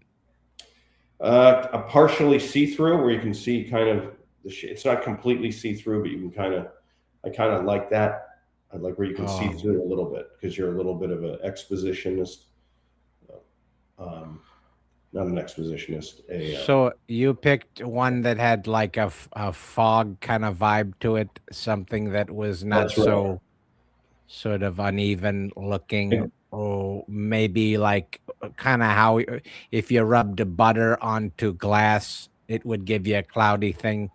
A partially see-through where you can see kind of it's not completely see-through, but you can I kind of like that. I like where you can see Oh, through a little bit because you're a little bit of an expositionist. Not an expositionist. so you picked one that had like a fog kind of vibe to it, something that was not That's right. so sort of uneven looking. or maybe like kind of how if you rubbed the butter onto glass, it would give you a cloudy thing.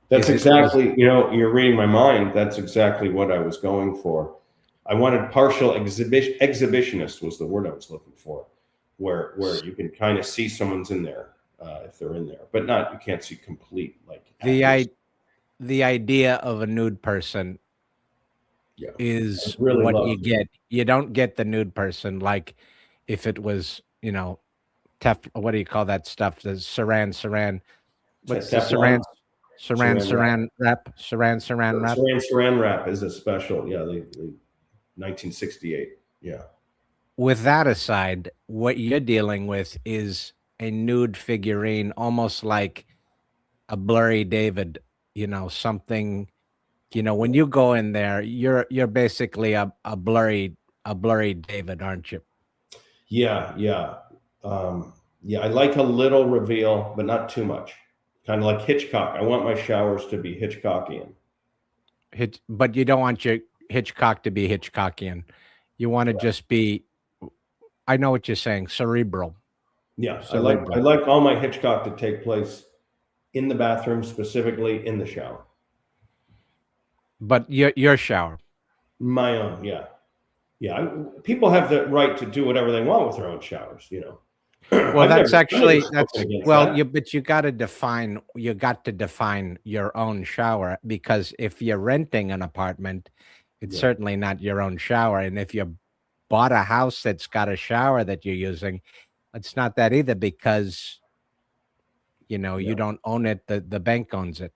That's Is it was exactly, you're reading my mind. That's exactly what I was going for. I wanted partial exhibitionist was the word I was looking for, where you can kind of see someone's in there if they're in there, but not you can't see complete like the accuracy. the idea of a nude person Yeah, I is really what love you get. You don't get the nude person like if it was, what do you call that stuff? The saran. What's the Teflon, saran wrap. saran wrap? Saran wrap is a special. Yeah, the 1968. Yeah, With that aside, what you're dealing with is a nude figurine, almost like a blurry David, something, when you go in there, you're basically a blurry David, aren't you? yeah, yeah, yeah. I like a little reveal, but not too much. Kind of like Hitchcock. I want my showers to be Hitchcockian. But you don't want your Hitchcock to be Hitchcockian. You want to just be, I know what you're saying, cerebral, Yeah, I cerebral. like all my Hitchcock to take place in the bathroom, specifically in the shower. But your shower. My own, yeah, yeah. People have the right to do whatever they want with their own showers. Well, I've that's never actually spoken that's against well, that. you got to define your own shower because if you're renting an apartment, it's Yeah, certainly not your own shower. And if you bought a house that's got a shower that you're using, it's not that either because yeah, you don't own it, the bank owns it.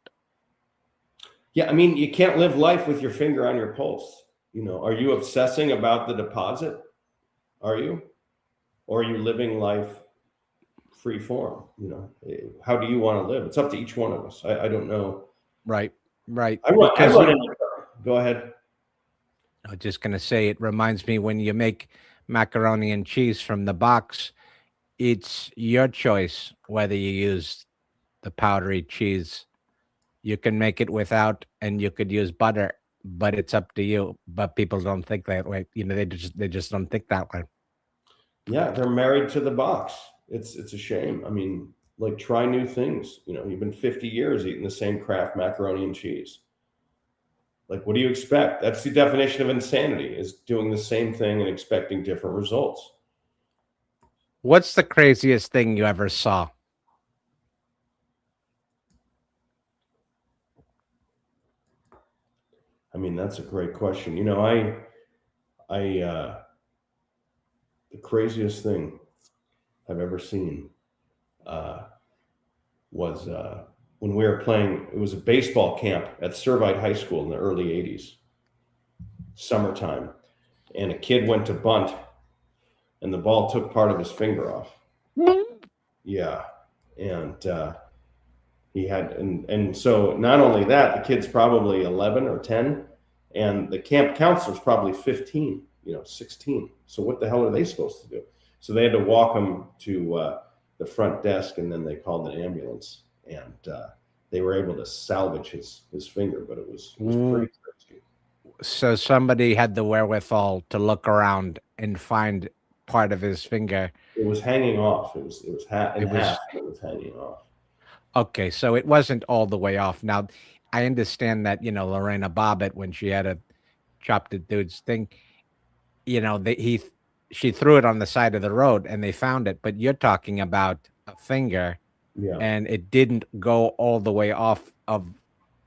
yeah. I mean, you can't live life with your finger on your pulse. Are you obsessing about the deposit? Are you, or are you living life free form? How do you want to live? It's up to each one of us. I don't know. Right. Right. I Because run into. Go ahead. I was just gonna say it reminds me when you make macaroni and cheese from the box, it's your choice whether you use the powdery cheese. You can make it without, and you could use butter, but it's up to you. But people don't think that way. They just don't think that way. Yeah, they're married to the box. It's a shame. I mean, like try new things. You've been 50 years eating the same Kraft macaroni and cheese. Like, what do you expect? That's the definition of insanity: is doing the same thing and expecting different results. What's the craziest thing you ever saw? I mean, that's a great question. The craziest thing I've ever seen uh, was when we were playing. It was a baseball camp at Servite High School in the early '80s, summertime, and a kid went to bunt, and the ball took part of his finger off. Yeah, and he had, and so not only that, the kid's probably 11 or 10, and the camp counselor's probably 15, 16. So what the hell are they supposed to do? So they had to walk him to the front desk, and then they called an ambulance, and they were able to salvage his finger, but it was Mm, pretty crazy. So somebody had the wherewithal to look around and find part of his finger. It was hanging off. It was in It half, was and it was hanging off. okay, so it wasn't all the way off. Now, I understand that, Lorena Bobbitt, when she had a chopped the dude's thing, she threw it on the side of the road and they found it. But you're talking about a finger Yeah, and it didn't go all the way off of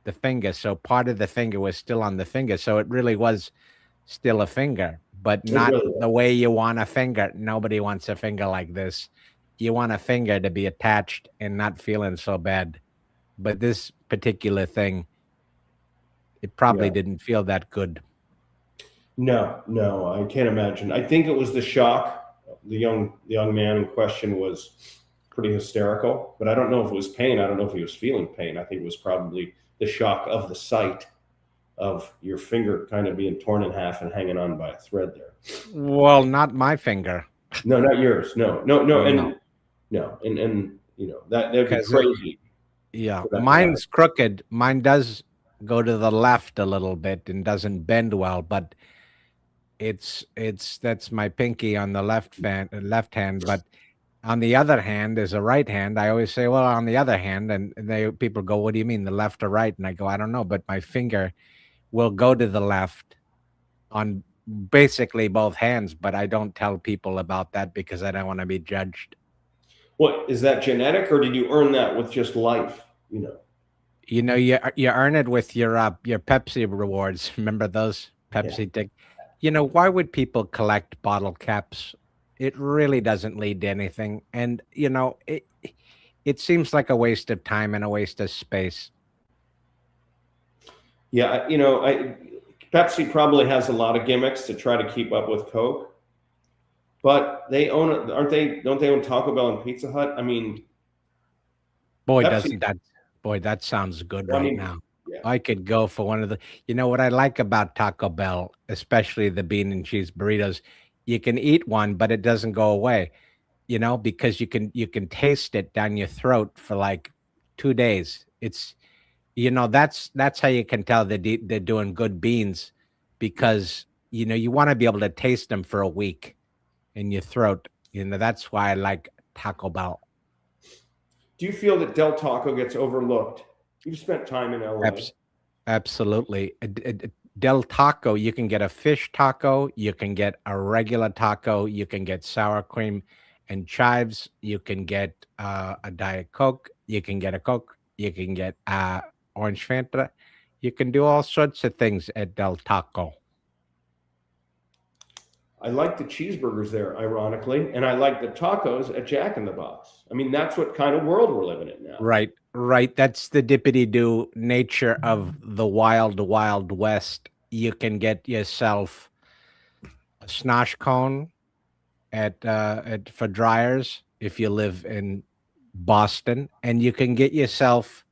the finger. So part of the finger was still on the finger. So it really was still a finger, but it not really the was. way you want a finger. Nobody wants a finger like this. You want a finger to be attached and not feeling so bad. But this particular thing, it probably Yeah. didn't feel that good. No, no, I can't imagine. I think it was the shock. The young man in question was pretty hysterical, but I don't know if it was pain. I don't know if he was feeling pain. I think it was probably the shock of the sight of your finger kind of being torn in half and hanging on by a thread there. Well, not my finger. No, not yours. No, no, no, No, and no, and that'd be because crazy yeah, for that to happen. mine's crooked. Mine does go to the left a little bit and doesn't bend well, but it's that's my pinky on the left hand, but on the other hand is a right hand. I always say, well, on the other hand, and they people go, what do you mean, the left or right? And I go, I don't know, but my finger will go to the left on basically both hands, but I don't tell people about that because I don't want to be judged. What is that, genetic, or did you earn that with just life? You know. You know, you earn it with your Pepsi rewards. Remember those Yeah. Pepsi tick? You know, why would people collect bottle caps? It really doesn't lead to anything. And you know, it seems like a waste of time and a waste of space. Yeah, you know, Pepsi probably has a lot of gimmicks to try to keep up with Coke, but they own it, aren't they? Don't they own Taco Bell and Pizza Hut? I mean, Boy, Pepsi. doesn't that boy, that sounds good I right mean, now. yeah, I could go for one of the you know what I like about Taco Bell, especially the bean and cheese burritos, you can eat one, but it doesn't go away, you know, because you can taste it down your throat for like 2 days. It's you know, that's how you can tell they're doing good beans because, you know, you wanna be able to taste them for a week in your throat. You know, that's why I like Taco Bell. do you feel that Del Taco gets overlooked? You've spent time in LA. Abs Absolutely. Del Taco, you can get a fish taco, you can get a regular taco, you can get sour cream and chives, you can get, a Diet Coke, you can get a Coke, you can get, orange Fanta. You can do all sorts of things at Del Taco. I like the cheeseburgers there, ironically, and I like the tacos at Jack in the Box. I mean, that's what kind of world we're living in now. Right, right. That's the dippity-doo nature of the wild, wild west. You can get yourself a Snosh cone at for dryers if you live in Boston, and you can get yourself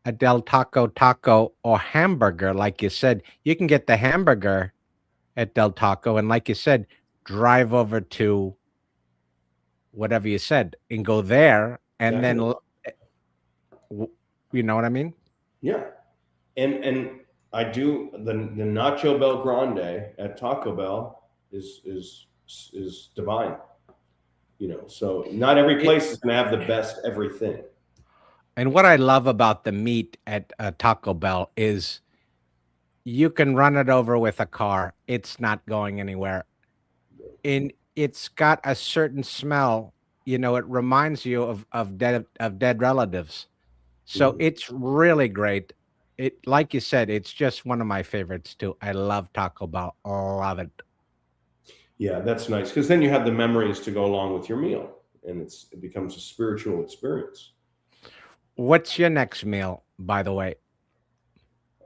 a Del Taco taco or hamburger, like you said. You can get the hamburger at Del Taco, and like you said, drive over to whatever you said and go there, and Jack in then the Box. w you know what I mean? Yeah, and I do the Nacho Bel Grande at Taco Bell is divine. You know, so not every It place is going to have the best everything. and what I love about the meat at, Taco Bell is you can run it over with a car, it's not going anywhere. And it's got a certain smell, you know, it reminds you of dead relatives. So Mhm. it's really great. It like you said, it's just one of my favorites too. I love Taco Bell. Love it. Yeah, that's nice because then you have the memories to go along with your meal, and it becomes a spiritual experience. What's your next meal, by the way?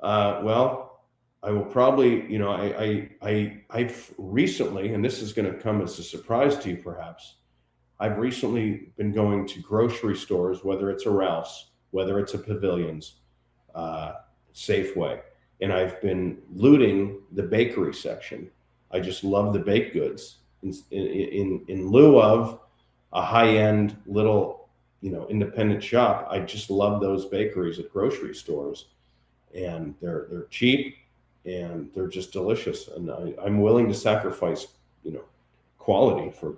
Well, I will probably, you know, I've recently, and this is going to come as a surprise to you, perhaps. I've recently been going to grocery stores, whether it's a Ralph's, whether it's a Pavilions, uh, Safeway, and I've been looting the bakery section. I just love the baked goods in lieu of a high end little, you know, independent shop. I just love those bakeries at grocery stores, and they're cheap and they're just delicious. And I'm willing to sacrifice, you know, quality for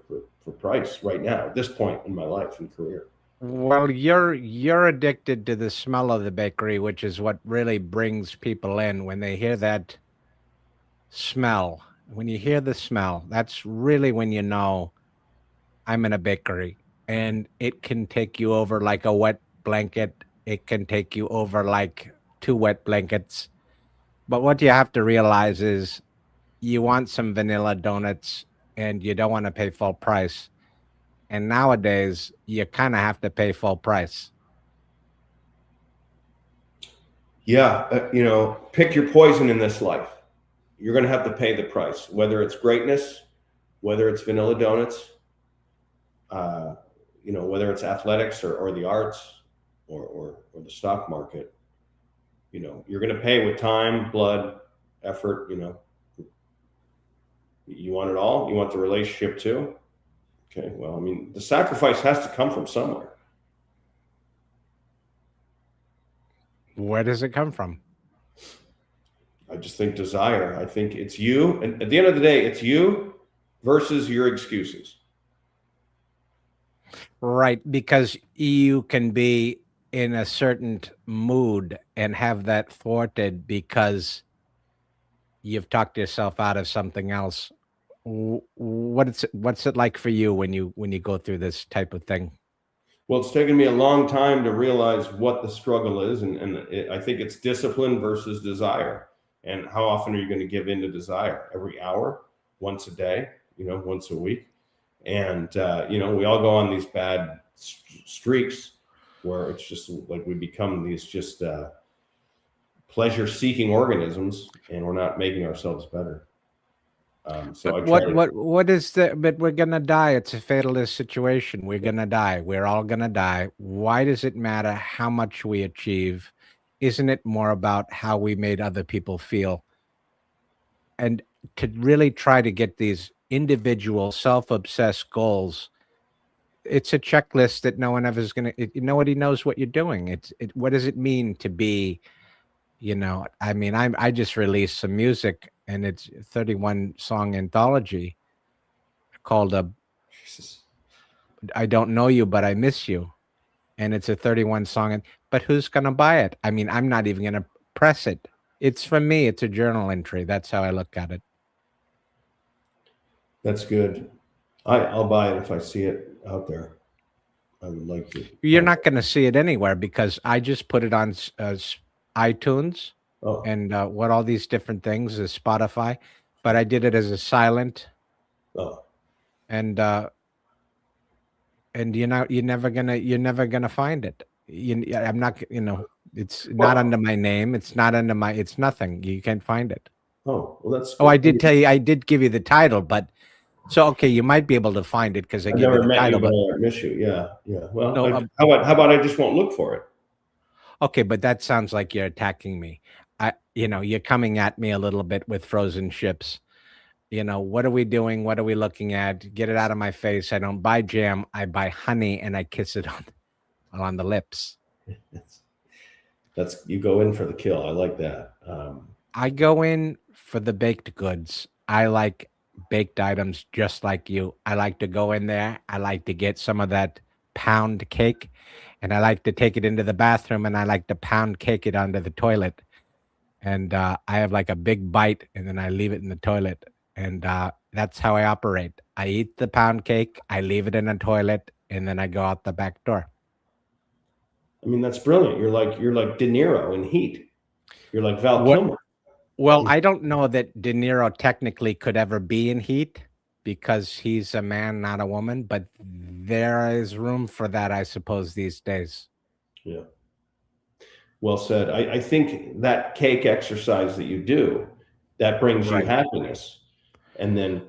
price right now at this point in my life and career. Well, you're addicted to the smell of the bakery, which is what really brings people in when they hear that smell. When you hear the smell, that's really when you know I'm in a bakery, and it can take you over like a wet blanket. It can take you over like 2 wet blankets. But what you have to realize is you want some vanilla donuts and you don't want to pay full price. And nowadays, you kind of have to pay full price. Yeah, you know, pick your poison in this life. You're going to have to pay the price, whether it's greatness, whether it's vanilla donuts, uh, you know, whether it's athletics or the arts or the stock market. You know, you're going to pay with time, blood, effort. You know, you want it all. You want the relationship too. Okay, well, I mean, the sacrifice has to come from somewhere. Where does it come from? I just think desire. I think it's you. And at the end of the day, it's you versus your excuses. Right, because you can be in a certain mood and have that thwarted because you've talked yourself out of something else. What's it like for you when you go through this type of thing? Well, it's taken me a long time to realize what the struggle is. I think it's discipline versus desire. And how often are you going to give in to desire? Every hour, once a day, once a week. And, we all go on these bad streaks where it's just like we become these just pleasure seeking organisms and we're not making ourselves better. So But I try to, what is the but we're gonna die. It's a fatalist situation. We're gonna die. We're all gonna die. Why does it matter how much we achieve? Isn't it more about how we made other people feel? And to really try to get these individual self-obsessed goals, it's a checklist that no one ever is gonna nobody knows what you're doing. What does it mean to be, I mean, I just released some music and it's a 31 song anthology called Jesus. I don't know you, but I miss you. And it's a 31 song. But who's going to buy it? I mean, I'm not even going to press it. It's from me. It's a journal entry. That's how I look at it. That's good. I'll buy it if I see it out there. I would like to. You're not going to see it anywhere because I just put it on iTunes Oh, and what all these different things is Spotify. But I did it as a silent oh, and you're never gonna find it. I'm not, it's not well, under my name. It's not under my. It's nothing. You can't find it. well, that's Oh, good. I did tell you. I did give you the title, but so okay, you might be able to find it because I I've gave you never the met you, title. but But I miss you. Yeah, yeah. Well, no, how about I just won't look for it? okay, but that sounds like you're attacking me. You're coming at me a little bit with frozen ships. What are we doing? What are we looking at? Get it out of my face. I don't buy jam. I buy honey and I kiss it on the lips. That's, that's you go in for the kill. I like that. I go in for the baked goods. I like baked items just like you. I like to go in there. I like to get some of that pound cake and I like to take it into the bathroom and I like to pound cake it under the toilet. And I have like a big bite and then I leave it in the toilet. And that's how I operate. I eat the pound cake, I leave it in the toilet, and then I go out the back door. I mean, that's brilliant. You're like De Niro in Heat. You're like Val What Kilmer. Well, I don't know that De Niro technically could ever be in Heat because he's a man, not a woman, but there is room for that, I suppose, these days. Yeah. Well said. I think that cake exercise that you do, that brings you Right. happiness. And then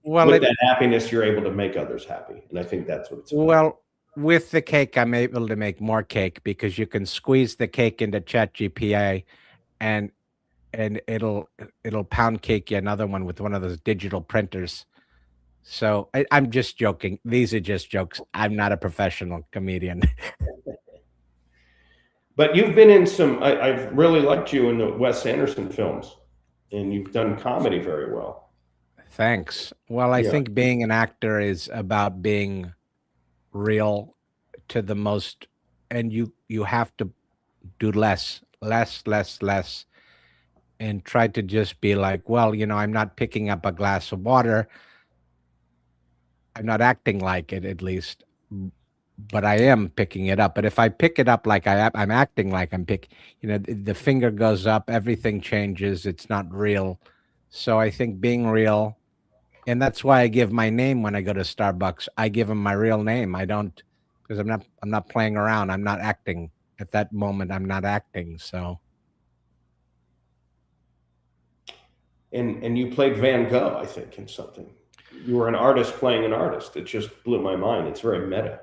Well, with that happiness, you're able to make others happy. And I think that's what it's about. well, with the cake, I'm able to make more cake because you can squeeze the cake into ChatGPT and it'll pound cake you another one with one of those digital printers. So I'm just joking. These are just jokes. I'm not a professional comedian. But you've been in some, I've really liked you in the Wes Anderson films, and you've done comedy very well. Thanks. Well, I Yeah. think being an actor is about being real to the most, and you have to do less, and try to just be like, well, I'm not picking up a glass of water. I'm not acting like it, at least, but I am picking it up. But if I pick it up like I'm acting like I'm the finger goes up, everything changes. It's not real. So I think being real. And that's why I give my name when I go to Starbucks. I give them my real name. I don't because I'm not playing around. I'm not acting. At that moment, I'm not acting. So And you played Van Gogh, I think, in something. You were an artist playing an artist. It just blew my mind. It's very meta.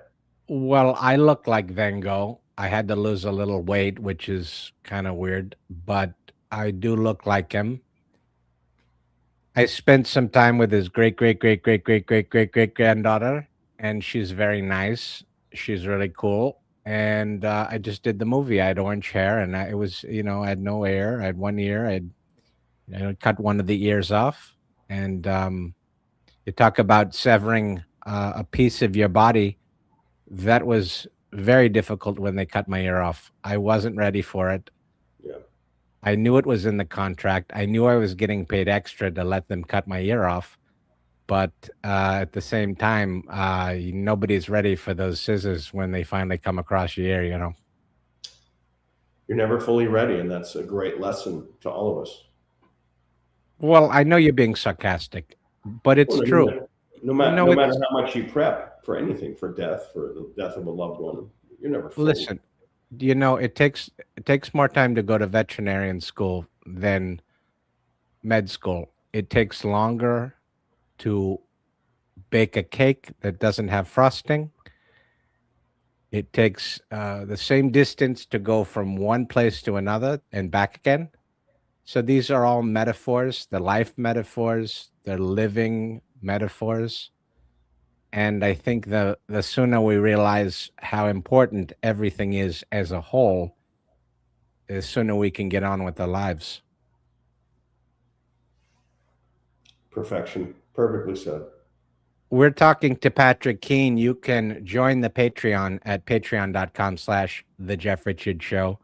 well, I look like Van Gogh. I had to lose a little weight, which is kind of weird, but I do look like him. I spent some time with his great granddaughter, and she's very nice. She's really cool. And I just did the movie. I had orange hair, and it was, I had no hair. I had one ear. cut one of the ears off, and you talk about severing a piece of your body. That was very difficult when they cut my ear off. I wasn't ready for it. Yeah. I knew it was in the contract. I knew I was getting paid extra to let them cut my ear off. But at the same time, nobody's ready for those scissors when they finally come across your ear. You're never fully ready, and that's a great lesson to all of us. Well, I know you're being sarcastic, but it's Well, true. No, no matter it's how much you prep for anything, for death, for the death of a loved one, you're never fully. listen. It takes more time to go to veterinarian school than med school. It takes longer to bake a cake that doesn't have frosting. It takes the same distance to go from one place to another and back again. So these are all metaphors, the life metaphors, the living metaphors. And I think the sooner we realize how important everything is as a whole, the sooner we can get on with our lives. Perfection. Perfectly said. We're talking to Patrick Keane. You can join the Patreon at patreon.com/The Jeff Richards Show.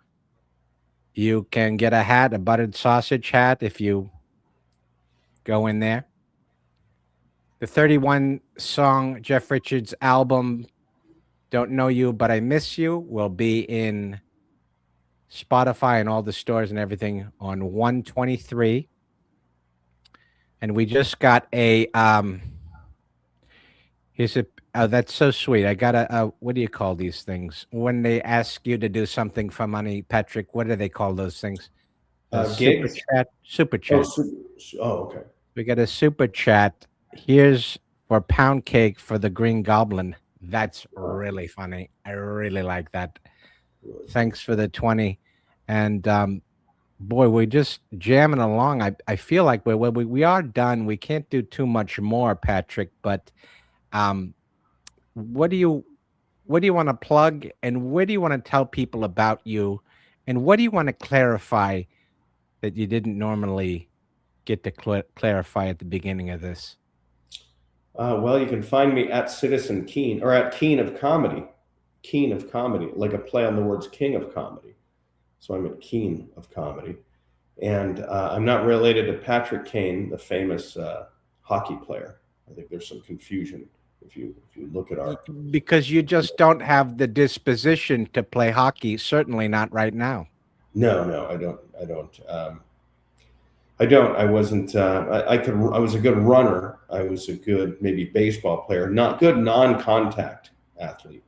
You can get a hat, a buttered sausage hat, if you go in there. The 31 song Jeff Richards album, Don't Know You, But I Miss You, will be in Spotify and all the stores and everything on 123. And we just got a here's a that's so sweet. I got a what do you call these things? When they ask you to do something for money, Patrick, what do they call those things? A super Gigs. chat. Super Oh, chat. okay. We got a super chat. Here's for pound cake for the Green Goblin. That's Wow. really funny. I really like that. Really funny. Thanks for the 20. And boy, we're just jamming along. I feel like we are done. We can't do too much more, Patrick, but um what do you what do you want to plug, and where do you want to tell people about you, and what do you want to clarify that you didn't normally get to clarify at the beginning of this? Well, you can find me at Citizen Keen or at Keen of Comedy. Keen of Comedy, like a play on the words King of Comedy. So I'm at Keen of Comedy. And I'm not related to Patrick Kane, the famous hockey player. I think there's some confusion if you look at our. Because you just don't have the disposition to play hockey, certainly not right now. No, no, I don't. I don't. I don't. I wasn't. I could. I was a good runner. I was a good maybe baseball player. Not good non-contact athlete,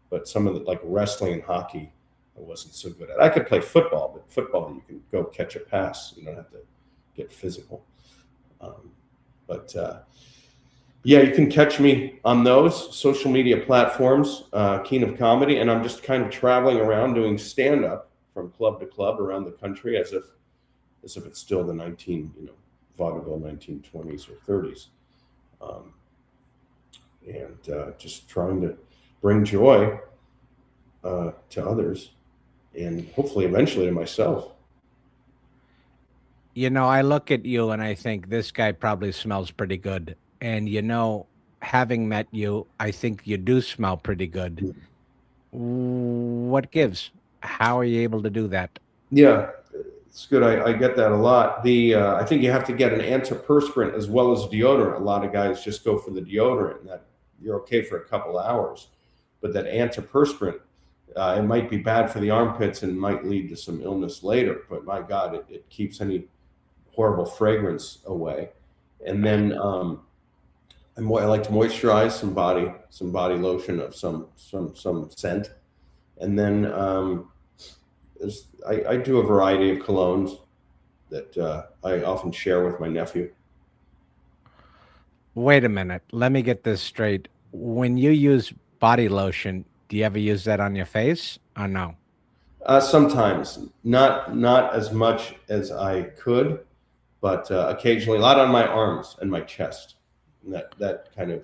but some of the like wrestling and hockey, I wasn't so good at. I could play football, but football you can go catch a pass. You don't have to get physical. But yeah, you can catch me on those social media platforms, Keen of Comedy, and I'm just kind of traveling around doing stand-up from club to club around the country as if it's still the vaudeville 1920s or 30s, um, and just trying to bring joy to others, and hopefully eventually to myself. I look at you and I think this guy probably smells pretty good. And having met you, I think you do smell pretty good. What gives? How are you able to do that? Yeah, it's good. I get that a lot. I think you have to get an antiperspirant as well as deodorant. A lot of guys just go for the deodorant, and that you're okay for a couple hours, but that antiperspirant, it might be bad for the armpits and might lead to some illness later. But my God, it keeps any horrible fragrance away. And then I like to moisturize some body lotion of some scent, and then I do a variety of colognes that I often share with my nephew. Wait a minute. Let me get this straight. When you use body lotion, do you ever use that on your face or no? Sometimes, not as much as I could, but occasionally, a lot on my arms and my chest. And that kind of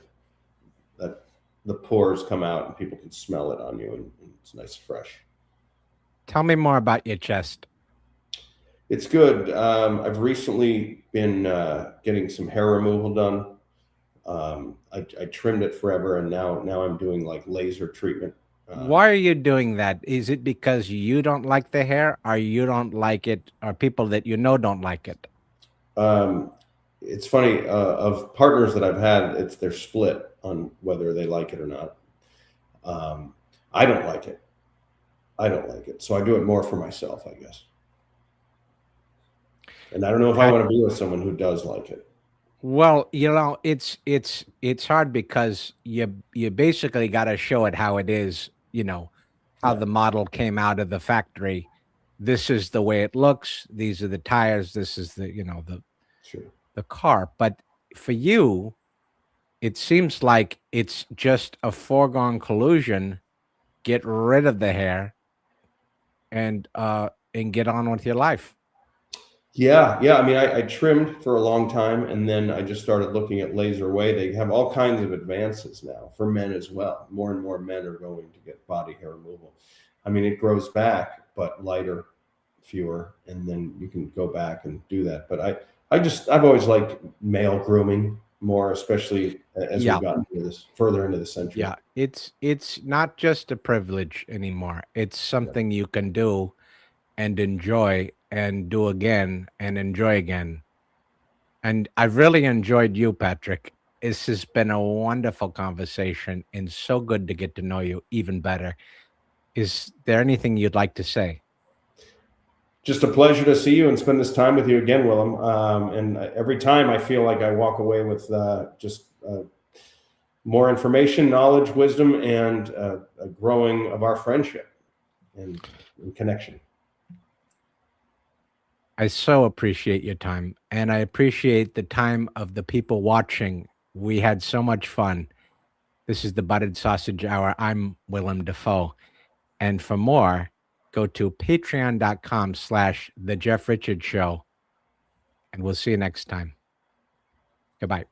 that the pores come out and people can smell it on you, and it's nice, fresh. Tell me more about your chest. It's good. I've recently been getting some hair removal done. I trimmed it forever, and now I'm doing like laser treatment. Why are you doing that? Is it because you don't like the hair, or you don't like it, or people that you know don't like it? It's funny, of partners that I've had, they're split on whether they like it or not. Um, I don't like it. I don't like it, so I do it more for myself, I guess. And I don't know if I Pat, want to be with someone who does like it. well, it's hard because you basically got to show it how it is. How Yeah, the model came out of the factory. This is the way it looks. These are the tires. This is sure. the car. But for you, it seems like it's just a foregone collusion. Get rid of the hair and get on with your life. Yeah, yeah. I mean, I trimmed for a long time, and then I just started looking at laser way. They have all kinds of advances now for men as well. More and more men are going to get body hair removal. I mean, it grows back, but lighter, fewer, and then you can go back and do that. But I've always liked male grooming more, especially as we've Yeah, gotten into this further into the century. yeah. It's not just a privilege anymore. It's Yeah. something you can do and enjoy and do again and enjoy again. And I've really enjoyed you, Patrick. This has been a wonderful conversation and so good to get to know you even better. Is there anything you'd like to say? Just a pleasure to see you and spend this time with you again, Willem. And every time I feel like I walk away with just more information, knowledge, wisdom, and a growing of our friendship and connection. I so appreciate your time, and I appreciate the time of the people watching. We had so much fun. This is the Buttered Sausage Hour. I'm Willem Dafoe. And for more, go to patreon.com/The Jeff Richards Show, and we'll see you next time. Goodbye.